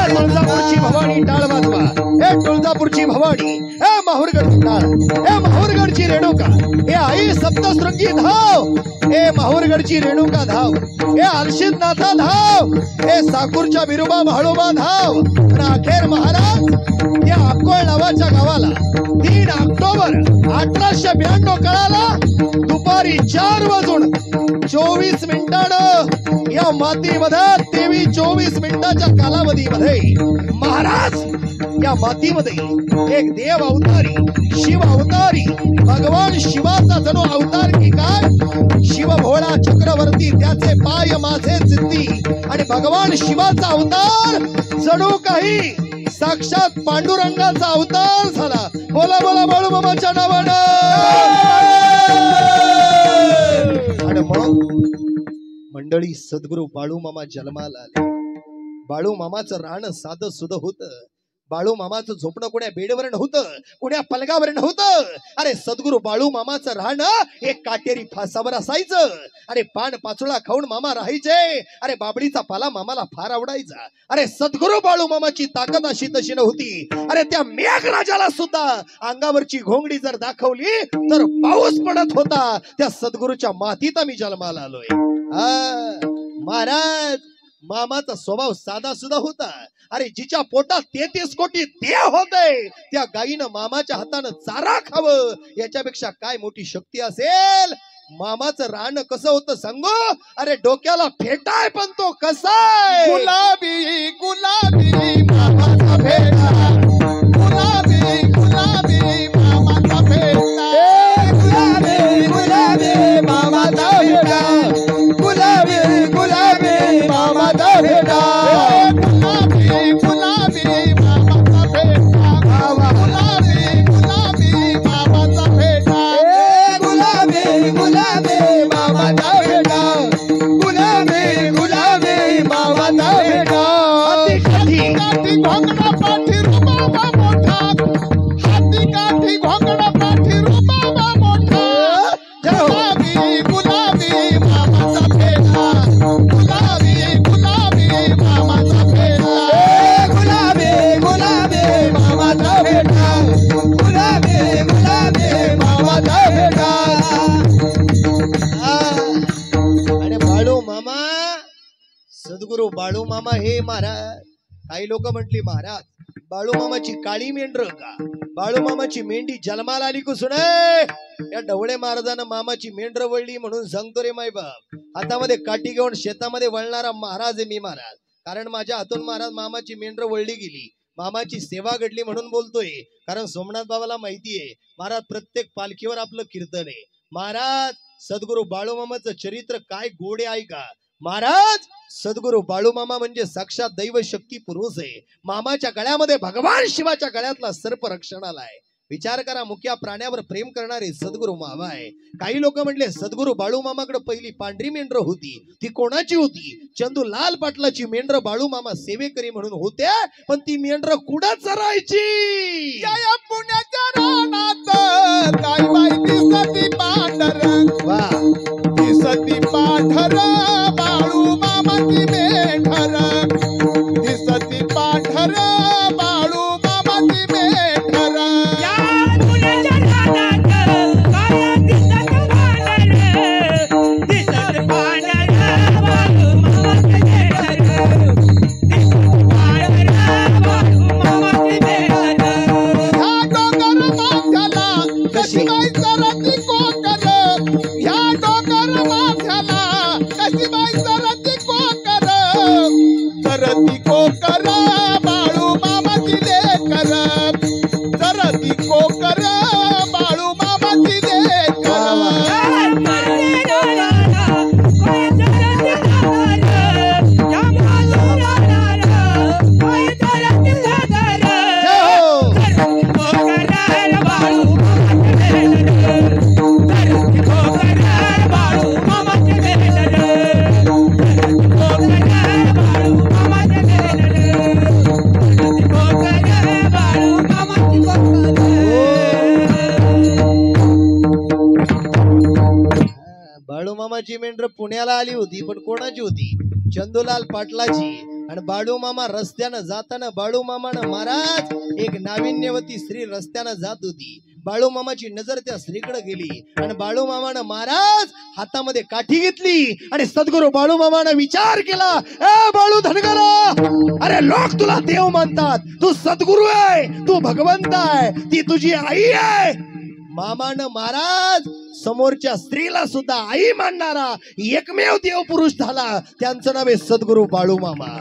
तुळजापूरची भवानी टाळ वाजवा, हे तुळजापूरची भवानी, हे माहुरगड टाळ, हे माहुरगडची रेणुका, हे आई सप्तशृंगी धाव, हे माहुरगडची रेणुका धाव, हे आलशीनाथा धाव, हे साकूरच्या बिरुबा म्हाळोबा धाव. आणि अखेर महाराज या अक्कोळ नावाच्या गावाला 3 ऑक्टोबर 1892 कळाला दुपारी 4 वाजून 24 मिनिटानं या मातीमध्ये 23-24 मिनिटाच्या कालावधीमध्ये महाराज या मातीमध्ये एक देव अवतारी, शिव अवतारी, भगवान शिवाचा जणू अवतार की काय, शिव भोळा चक्रवर्ती त्याचे पाय माझे सिद्धी, आणि भगवान शिवाचा अवतार जणू काही साक्षात पांडुरंगाचा अवतार झाला. बोला बोला बाळू मामाच्या नावानं. आणि मग मंडळी सद्गुरू बाळू मामा जन्माला आले. बाळू मामाचं राहणं साधं सुध होतं. बाळू मामाचं झोपणं कोण्या बेडवर नव्हतं, कोण्या पलगावर नव्हतं. अरे सद्गुरू बाळू मामाचं राहणं एक काटेरी फासावर असायचं. अरे पान पाचोळा खाऊन मामा राहायचे. अरे बाबडीचा पाला मामाला फार आवडायचा. अरे सद्गुरू बाळू मामाची ताकद अशी तशी नव्हती. अरे त्या मेघराजाला सुद्धा अंगावरची घोंगडी जर दाखवली तर पाऊस पडत होता. त्या सद्गुरूच्या मातीत आम्ही जन्माला आलोय. महाराज मामाचा स्वभाव साधा सुद्धा होता. अरे जिच्या पोटात 33 कोटी देव होते त्या गायीनं मामाच्या हातानं चारा खावं याच्यापेक्षा काय मोठी शक्ती असेल. मामाचं राहणं कसं होतं सांगू. अरे डोक्याला फेटाय पण तो कसाय. गुलाबी गुलाबी मामाचा फेटा, गुलाबी गुलाबी मामाचा फेटा, गुलाबी गुलाबी मामाचा फेटा, गुलाबी गुलाबी मामाचा फेटा, गुलाबी गुलाबी मामाचा फेटा, गुलाबी गुलाबी मामाचा फेटा, गुलाबी गुलाबी मामाचा फेटा, गुलाबी गुलाबी मामाचा फेटा. हाती काठी घोंगडा पाठी रुबाबा मोठा, हाती काठी घोंगडा पाठी रुबाबा मोठा, गुलाबी गुलाबी मामाचा फेटा, गुलाबी गुलाबी मामाचा फेटा, गुलाबी गुलाबी मामाचा फेटा, गुलाबी गुलाबी मामाचा फेटा. आणि बाळू मामा सद्गुरू बाळू मामा हे महाराज. काही लोक म्हटली महाराज बाळू मामाची काळी मेंढर का, बाळू मामाची मेंढी जन्माला आली कुसून. या ढवळे महाराजानं मामाची मेंढर वळली म्हणून सांगतो रे माय बाप. हातामध्ये काठी घेऊन शेतामध्ये वळणारा महाराज आहे मी महाराज. कारण माझ्या हातून महाराज मामाची मेंढर वळली गेली, मामाची सेवा घडली म्हणून बोलतोय. कारण सोमनाथ बाबाला माहितीये महाराज प्रत्येक पालखीवर आपलं कीर्तन आहे. महाराज सद्गुरू बाळू मामाचं चरित्र काय गोड आहे का. महाराज सद्गुरू बाळू मामा म्हणजे साक्षात दैव शक्ती पुरुष आहे. मामाच्या गळ्यामध्ये भगवान शिवाच्या गळ्यातला सर्प रक्षणाला आहे. विचार करा, मुक्या प्राण्यावर प्रेम करणारे सद्गुरू मामा आहे. काही लोक म्हटले सद्गुरू बाळू मामाकडे पहिली पांढरी मेंढर होती, ती कोणाची होती. चंदू लाल पाटलाची मेंढर बाळू मामा सेवेकरी म्हणून होते, पण ती मेंढर कुठं चरायची. या पुण्याच्या रानात काय माहिती सती पांढर, वा दिसती पांढर बाळू मामाची मेंढर, दिसती पांढर बाळू मामाची मेंढर. कशी बाई सरती कोकर, ह्या डोंगर माथ्याला कशी बाई सरती कोकर, सरती कोकर बाळू मामाची लेकर, सरती कोकर बाळू मामाची लेकर. बाळू मामाची मेंढर पुण्याला आली होती, पण कोणाची होती, चंदूलाल पाटलाची. आणि बाळू मामा रस्त्यानं जाताना बाळू मामानं महाराज एक नाविन्यवती स्त्री रस्त्यानं जात होती. बाळू मामाची नजर त्या स्त्रीकडे गेली आणि बाळू मामानं महाराज हातामध्ये काठी घेतली आणि सद्गुरू बाळू मामानं विचार केला, ए बाळू धनगरा, अरे लोक तुला देव मानतात, तू सद्गुरू आहे, तू भगवंत आहे, ती तुझी आई आहे. मामान महाराज समोरच्या स्त्रीला सुद्धा आई मानणारा एकमेव देव पुरुष झाला, त्यांचं नाव आहे सद्गुरू बाळू मामा.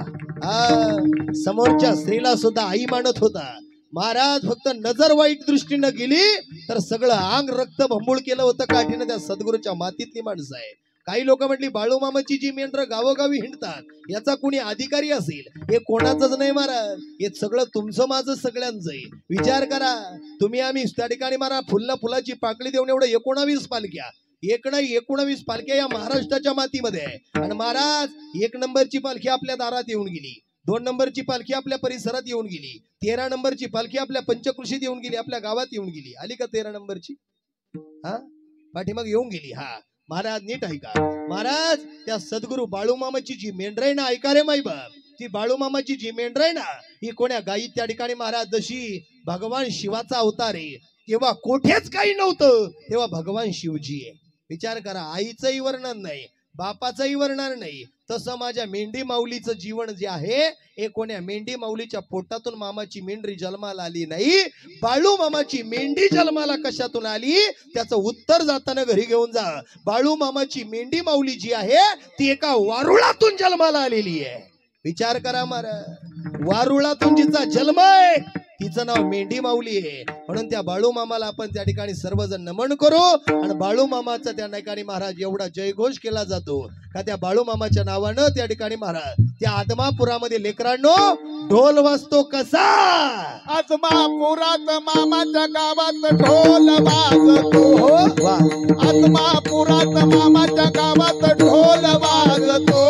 समोरच्या स्त्रीला सुद्धा आई मानत होता महाराज. फक्त नजर वाईट दृष्टीनं गेली तर सगळं अंग रक्त भंबूळ केलं होतं काठीनं. त्या सद्गुरूच्या मातीतली माणसं आहे. काही लोक म्हटली बाळू मामाची जी मेंढर गावोगावी हिंडतात याचा कुणी अधिकारी असेल, हे कोणाचंच नाही महाराज, हे सगळं तुमचं माझं सगळ्यांचं आहे. विचार करा, तुम्ही आम्ही त्या ठिकाणी मारा फुलाची पाकळी देऊन एवढं 19 पालख्या, एक नाही 19 पालख्या या महाराष्ट्राच्या मातीमध्ये आहे. आणि महाराज 1 नंबरची पालखी आपल्या दारात येऊन गेली, 2 नंबरची पालखी आपल्या परिसरात येऊन गेली, 13 नंबरची पालखी आपल्या पंचकृषीत येऊन गेली, आपल्या गावात येऊन गेली. आली का 13 नंबरची? पाठीमाग येऊन गेली. महाराज नीट ऐका. महाराज त्या सद्गुरू बाळू मामाची जी मेंढर आहे ना, ऐका रे माई बाप, ती बाळू मामाची जी मेंढर आहे ना, ही कोण्या गायी त्या ठिकाणी महाराज जशी भगवान शिवाचा अवतार आहे, तेव्हा कोठेच काही नव्हतं, तेव्हा भगवान शिवजी आहे. विचार करा, आईचंही वर्णन नाही, बापाचंही वर्णन नाही, तसं माझ्या मेंढी माऊलीचं जीवन जे आहे हे कोण्या मेंढी माऊलीच्या पोटातून मामाची मेंढरी जन्माला आली नाही. बाळू मामाची मेंढी जन्माला कशातून आली त्याचं उत्तर जाताना घरी घेऊन जा. बाळू मामाची मेंढी माऊली जी आहे ती एका वारुळातून जन्माला आलेली आहे. विचार करा महाराज, वारुळातून जिचा जन्म आहे तिचं नाव मेंढी माऊली आहे. म्हणून त्या बाळू मामाला आपण त्या ठिकाणी सर्वजण नमन करू. आणि बाळू मामाचा त्या ठिकाणी महाराज एवढा जयघोष केला जातो का त्या बाळू मामाच्या नावानं त्या ठिकाणी महाराज त्या आदमापुरामध्ये लेकरांनो ढोल वाजतो कसा. आदमापुरात मामाच्या गावात ढोल वाजतो. आदमापुरात मामाच्या गावात ढोल वाजतो.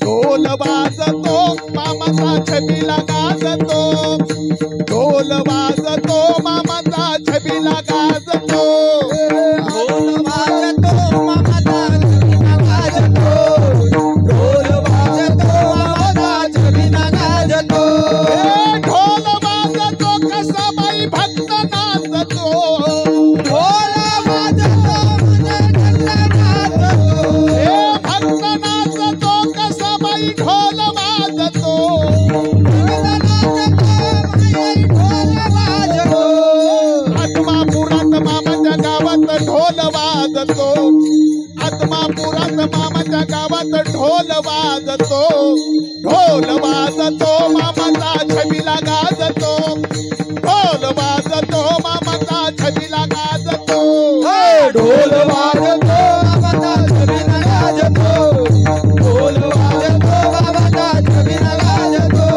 ढोल वाजतो मामाचा छबीला गाजतो. ढोल वाजतो मामाचा छबीला गाजतो. ढोल वाजतो मामाचा छबीला गाजतो. ढोल वाजतो मामाचा छबीला गाजतो. ढोल वाजतो कसा बाई भक्त नाचतो. ढोल वाजतो भक्त नाचतो कसा बाई ढोल वाजतो. आत्मापुरात मामाच्या गावात ढोल वाजतो. आत्मापुरात मामाच्या गावात ढोल वाजतो. ढोल वाजतो मामाचा छबीला गाजतो. ढोल वाजतो मामाचा छबीला गाजतो. ढोल वाजतो मामाचा छबीला गाजतो. ढोल वाजतो मामाचा छबीला गाजतो.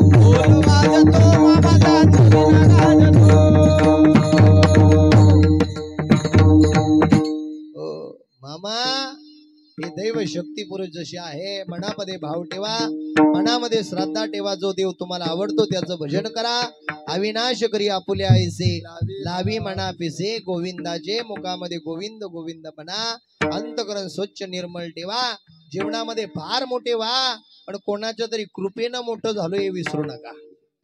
ढोल वाजतो मामाचा छबीला गाजतो. मामा हे दैव शक्ती पुरुष जशी आहे, मनामध्ये भाव ठेवा, मनामध्ये श्रद्धा ठेवा. जो देव तुम्हाला आवडतो त्याचं भजन करा. अविनाश करी आपुले आईसे लावी मना पिसे गोविंदाचे मुखामध्ये गोविंद गोविंद म्हणा. अंतकरण स्वच्छ निर्मळ ठेवा. जीवनामध्ये फार मोठे व्हा, पण कोणाच्या तरी कृपेनं मोठं झालो हे विसरू नका.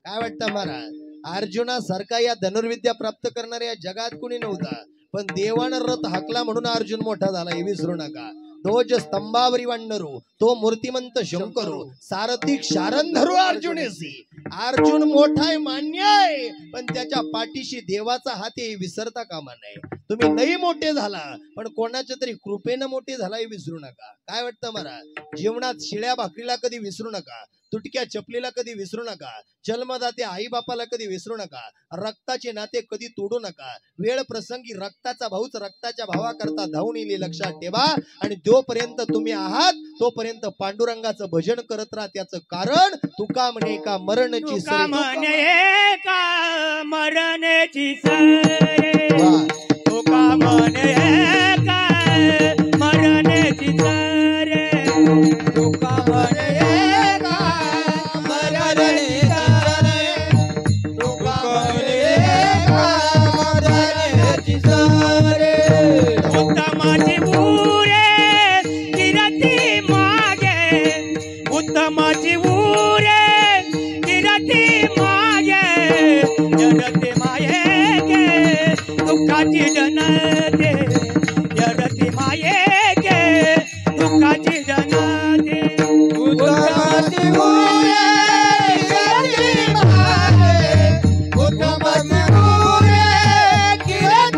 काय वाटतं महाराज? अर्जुनासारखा या धनुर्विद्या प्राप्त करणाऱ्या जगात कुणी नव्हता, पण देवानं रथ हाकला म्हणून अर्जुन मोठा झाला हे विसरू नका. ध्वज स्तंभावरी वांडरू तो मूर्तिमंत शंकरू सारथिक शारंधरू अर्जुनेसी. अर्जुन मोठा आहे मान्य आहे, पण त्याच्या पाठीशी देवाचा हात हे विसरता कामा नये. तुम्ही नाही मोठे झाला, पण कोणाच्या तरी कृपेनं मोठे झाला हे विसरू नका. काय वाटतं महाराज? जीवनात शिळ्या भाकरीला कधी विसरू नका. तुटक्या चपलीला कधी विसरू नका. जन्मदाते आई बापाला कधी विसरू नका. रक्ताचे नाते कधी तोडू नका. वेळ प्रसंगी रक्ताचा भाऊच रक्ताच्या भावाकरता धावून येईल लक्षात ठेवा. आणि जोपर्यंत तुम्ही आहात तोपर्यंत पांडुरंगाचं भजन करत राहा. त्याचं कारण तुका म्हणे का मरणची सरी. मरणची सरे तुका म्हणे का मरणची सरे. तुका म्हणे का मरणची सरे. तुका म्हणे का मरणची सरे. उत्तमाची उरे किरती मागे. उत्तमाची उरे किरती मागे. जडते माये गे दुःखाची जनते. जडते माये गे दुःखाची जनते. उत्तमाची उरे किरती मागे. उत्तमाची उरे किरती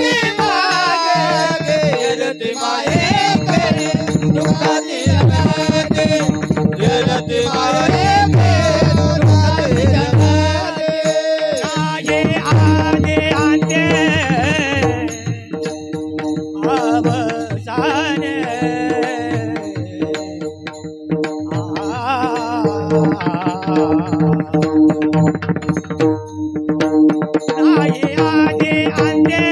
नाही आधी अंते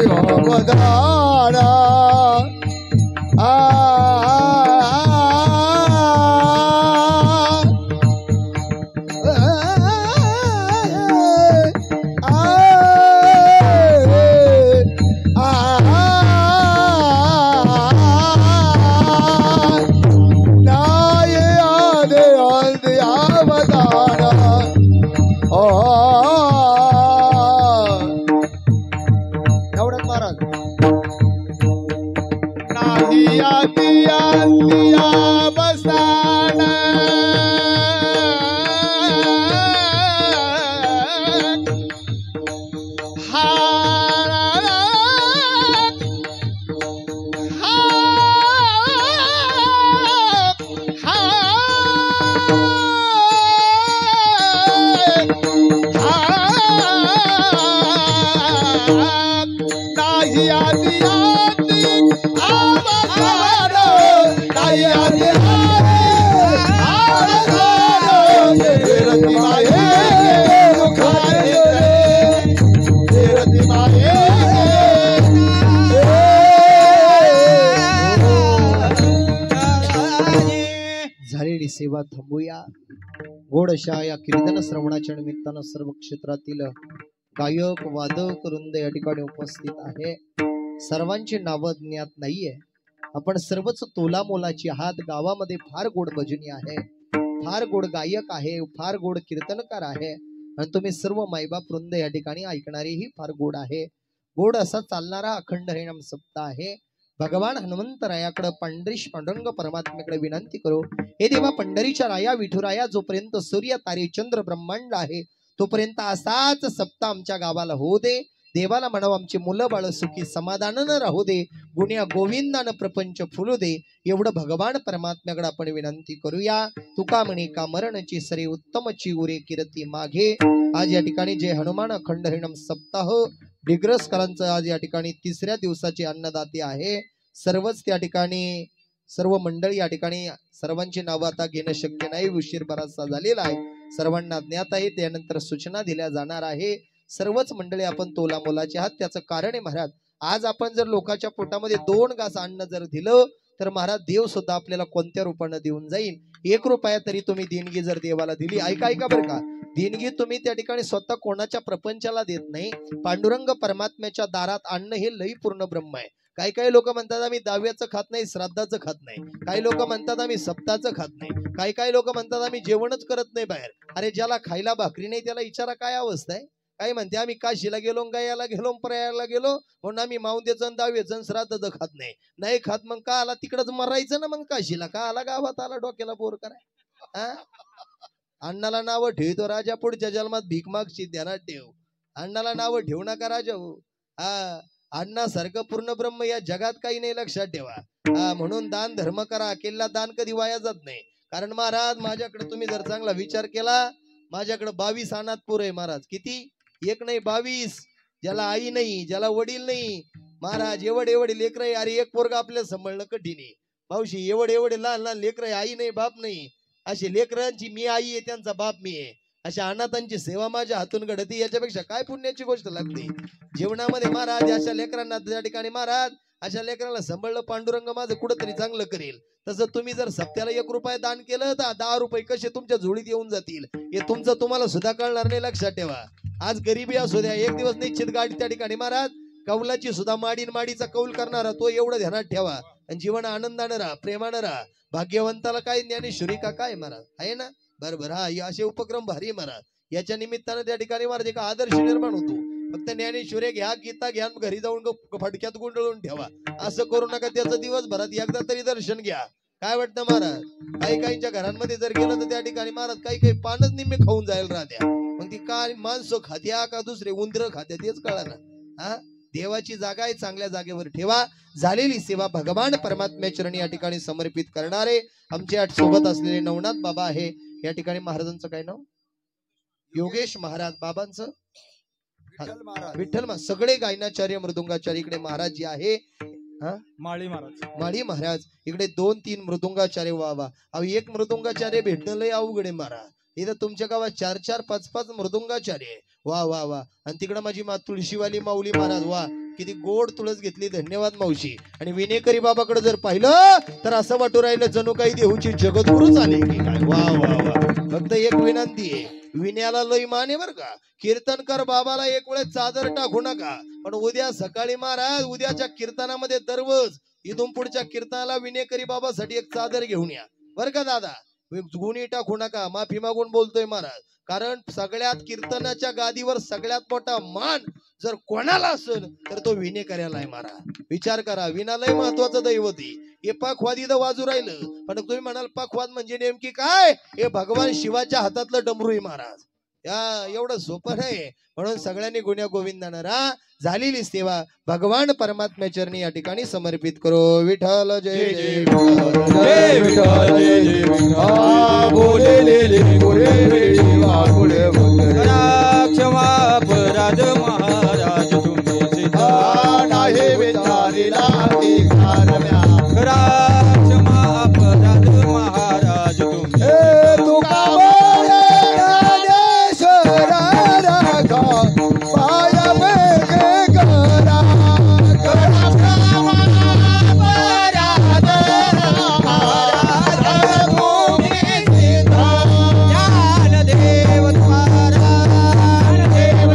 अवतार आला झालेली सेवा थांबूया. गोड अशा या कीर्तन श्रवणाच्या निमित्तानं सर्व क्षेत्रातील गायक वादक वृंद या ठिकाणी उपस्थित आहे. सर्वांची नावं ज्ञात नाहीये. आपण सर्वच तोला मोलाची आहात. गावामध्ये फार गोड भजनी आहे, फार गोड गायक आहे, फार गोड कीर्तनकार आहे आणि तुम्ही सर्व मायबाप वृंद या ठिकाणी ऐकणारेही फार गोड आहे. गोड असा चालणारा अखंड हरिनाम सप्ताह आहे. भगवान हनुमंतरायाकडे पांढरीश पांडुरंग परमात्म्याकडे विनंती करू, हे देवा पंढरीच्या राया विठुराया, जोपर्यंत सूर्य तारे चंद्र ब्रह्मांड आहे तोपर्यंत असाच सप्ताह आमच्या गावाला होऊ दे. देवाला म्हणावं आमची मुलं बाळ सुखी समाधानानं राहू दे, गुण्या गोविंदानं प्रपंच फुलू दे. एवढं भगवान परमात्म्याकडे आपण विनंती करूया. तुका म्हणे का मरणची सरे उत्तमची उरे कीर्ती मागे. आज या ठिकाणी जय हनुमान अखंड हरिनाम सप्ताह डिग्रसकरांचं आज या ठिकाणी तिसऱ्या दिवसाचे अन्नदाते आहे. सर्वच त्या ठिकाणी सर्व मंडळी या ठिकाणी, सर्वांची नावं आता घेणं शक्य नाही, उशीर बराचसा झालेला आहे, सर्वांना ज्ञात आहे. त्यानंतर सूचना दिल्या जाणार आहे. सर्वच मंडळी आपण तोला मोलाचे आहात. त्याचं कारण आहे महाराज, आज आपण जर लोकांच्या पोटामध्ये 2 घास अन्न जर दिलं तर महाराज देव सुद्धा आपल्याला कोणत्या रूपानं देऊन जाईल. 1 रुपया तरी तुम्ही देणगी जर देवाला दिली, ऐका बरं का, देणगी तुम्ही त्या ठिकाणी स्वतः कोणाच्या प्रपंचाला देत नाही, पांडुरंग परमात्म्याच्या दारात आणणं हे लई पूर्ण ब्रह्म आहे. काही लोक म्हणतात आम्ही दाव्याचं खात नाही, श्राद्धाचं खात नाही. काही लोक म्हणतात आम्ही सप्ताचं खात नाही. काही लोक म्हणतात आम्ही जेवणच करत नाही बाहेर. अरे ज्याला खायला भाकरी नाही त्याला विचारा काय अवस्था आहे. काही म्हणते आम्ही काशीला गेलो, गयाला गेलो, प्रयागला गेलो म्हणून आम्ही माऊंद्याचं दाव्याचं श्राद्धाचं खात नाही. नाही खात मग का आला तिकडच मरायचं ना, मग काशीला का आला, गावात आला डोक्याला बोर कराय. अण्णाला नावं ठेवतो राजा, पुढच्या जन्मात भीक मागची, ध्यानात ठेव. अण्णाला नावं ठेवू नका राजा हो. अण्णासारखं पूर्ण ब्रह्म या जगात काही नाही, लक्षात ठेवा. म्हणून दान धर्म करा, केलेला दान कधी वाया जात नाही. कारण महाराज माझ्याकडे तुम्ही जर चांगला विचार केला, माझ्याकडे 22 अनाथ पोर आहे महाराज. किती? 1 नाही 22. ज्याला आई नाही, ज्याला वडील नाही महाराज, एवढे लेकर आहे. अरे एक पोरगा आपल्याला सांभाळणं कठीण आहे मावशी. एवढे लहान लेकर आहे, आई नाही बाप नाही. असे लेकरांची मी आई आहे, त्यांचा बाप मी आहे. अशा अनाथांची सेवा माझ्या हातून घडते, याच्यापेक्षा काय पुण्याची गोष्ट लागते जीवनामध्ये महाराज. अशा लेकरांना त्या ठिकाणी महाराज, अशा लेकरांना सांभाळलं पांडुरंग माझं कुठंतरी चांगलं करेल. तसं तुम्ही जर सप्त्याला 1 रुपया दान केलं तर 10 रुपये कसे तुमच्या झोळीत येऊन जातील हे तुमचं तुम्हाला सुद्धा कळणार नाही, लक्षात ठेवा. आज गरिबी असू द्या, एक दिवस निश्चित गाडी त्या ठिकाणी महाराज, कौलाची सुद्धा माडीचा कौल करणारा तो एवढं ध्यानात ठेवा. आणि जीवन आनंदानं राहा, प्रेमानं राहा. भाग्यवंताला काय ज्ञानेश्वरी का काय महाराज आहे ना. बरोबर हा हे असे उपक्रम भारी महाराज. याच्या निमित्तानं त्या ठिकाणी महाराज एक आदर्श निर्माण होतो. फक्त ज्ञानेश्वरी घ्या गीता घ्या घरी जाऊन फडक्यात गुंडळून ठेवा असं करू नका. त्याचं दिवसभरात एकदा तरी दर्शन घ्या. काय वाटतं महाराज? काही काहींच्या घरांमध्ये जर गेलं तर त्या ठिकाणी महाराज काही काही पानच निम्मे खाऊन जायला राहत्या. मग ती काय माणसं खात्या का दुसरे उंदर खात्या तेच कळा ना. हा देवाची जागा आहे, चांगल्या जागेवर ठेवा. झालेली सेवा भगवान परमात्म्या चरणी या ठिकाणी समर्पित करणारे आमच्या सोबत असलेले नवनाथ बाबा आहे. या ठिकाणी महाराजांचं काय नाव? योगेश महाराज. बाबांचं विठ्ठल महाराज. सगळे गायनाचार्य मृदुंगाचार्य इकडे महाराज जे आहे माळी महाराज. माळी महाराज इकडे 2-3 मृदुंगाचार्य. वा वा. अहो एक मृदुंगाचार्य भेटणं लय अवघड आहे महाराज. इथं तुमच्या गावात 4-4, 5-5 मृदुंगाचार्य. वा वा वा. आणि तिकडं माझी तुळशीवाली माऊली महाराज. वा किती गोड तुळस घेतली. धन्यवाद मावशी. आणि विनेकरी बाबाकडे जर पाहिलं तर असं वाटू राहिलं जणू काही देऊची जगद्गुरूच आले की काय. वा वा वा. फक्त एक विनंती आहे, विण्याला लय मान आहे बर का. कीर्तनकर बाबाला एक वेळेस चादर टाकू नका. पण उद्या सकाळी महाराज उद्याच्या कीर्तनामध्ये दररोज इथून पुढच्या कीर्तनाला विनेकरी बाबासाठी एक चादर घेऊन या बर का दादा. गुणी टाकू नका. माफी मागून बोलतोय महाराज. कारण सगळ्यात कीर्तनाच्या गादीवर सगळ्यात मोठा मान जर कोणाला असेल तर तो विनेकऱ्याला आहे महाराज. विचार करा. विना लय महत्वाचं दैवत आहे. हे पाखवाद इथं वाजू राहिलं पण तुम्ही म्हणाल पाखवाद म्हणजे नेमकी काय? हे भगवान शिवाच्या हातातलं डमरू आहे महाराज. या एवढं सोपं नाही. म्हणून सगळ्यांनी गुण्या गोविंदानं रा झालेली सेवा भगवान परमात्म्या चरणी या ठिकाणी समर्पित करो. विठ्ठल जय जय जय विठ्ठल जय जय विठ्ठल. बोलेले क्षमा अपराध महाराज तुम्ही सिद्धा नाही विचारिला अधिकारम्या. क्षमा अपराध महाराज तुम्ही तुका बोले ज्ञानेश्वर राखा पाय वेगे करा. क्षमा अपराध महाराज तुम्ही सिद्धा. ज्ञानदेव तुकाराम ज्ञानदेव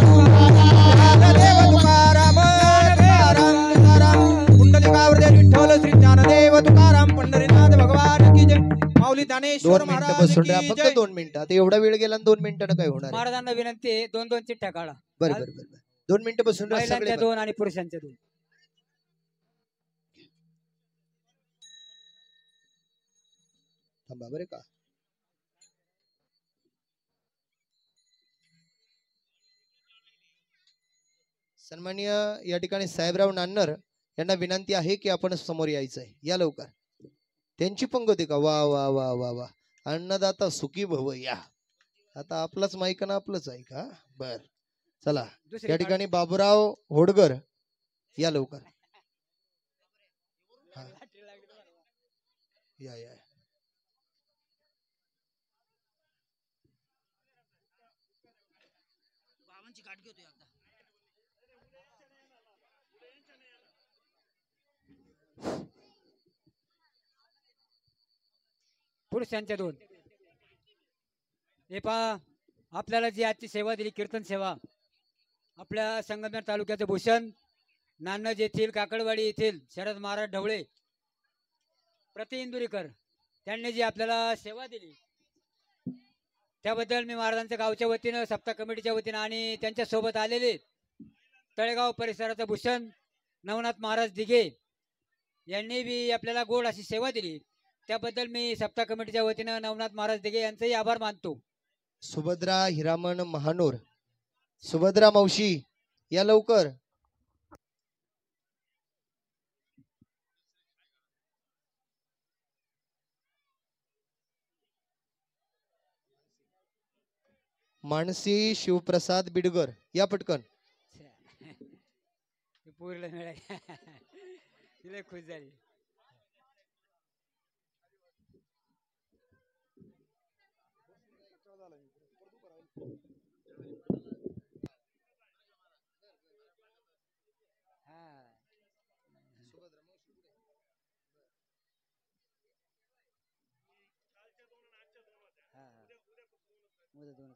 तुकाराम पुंडलिकावर विठ्ठल श्री ज्ञानदेव तुकाराम पंढरीनाथ भगवान की जय. माऊली ज्ञानेश्वर 2 मिनिटं महाराज बसून की राहा. फक्त जय. 2 मिनिटं. आता एवढा वेळ गेला 2 मिनिटानं काय होणार आहे? महाराजांना विनंती आहे 2-2 चिठ्ठ्या काढा. बरं बरं बरं. 2 मिनिटं बसून राहा सगळे. महिलांच्या 2 आणि पुरुषांच्या 2. थांबा बरं का. सन्माननीय या ठिकाणी साहेबराव नान्नर यांना विनंती आहे की आपण समोर यायचं आहे. या लवकर. त्यांची पंगती का? वा वा वा वा वा. अन्नदाता सुखी भव. या आता आपलाच माईक ना आपलंच आहे का? बर चला. या ठिकाणी बाबूराव होडगर या लवकर. हा. या या. पुरुषांच्या 2. हे पहा आपल्याला जी आजची सेवा दिली कीर्तन सेवा आपल्या संगमनेर तालुक्याचे भूषण नान्नज येथील काकडवाडी येथील शरद महाराज ढवळे प्रति इंदुरीकर त्यांनी जी आपल्याला सेवा दिली त्याबद्दल मी महाराजांच्या गावच्या वतीनं सप्ताह कमिटीच्या वतीनं आणि त्यांच्या सोबत आलेले तळेगाव परिसराचा भूषण नवनाथ महाराज दिघे यांनी बी आपल्याला गोड अशी सेवा दिली. त्याबद्दल मी सप्ताह कमिटीच्या वतीनं नवनाथ महाराज दिघे यांचेही आभार मानतो. सुभद्रा हिरामण महानोर. सुभद्रा मावशी या लवकर. मानसी शिवप्रसाद बिडगर या पटकन. पूर्ण मिळाली तिला खुश झाली. उद्या 2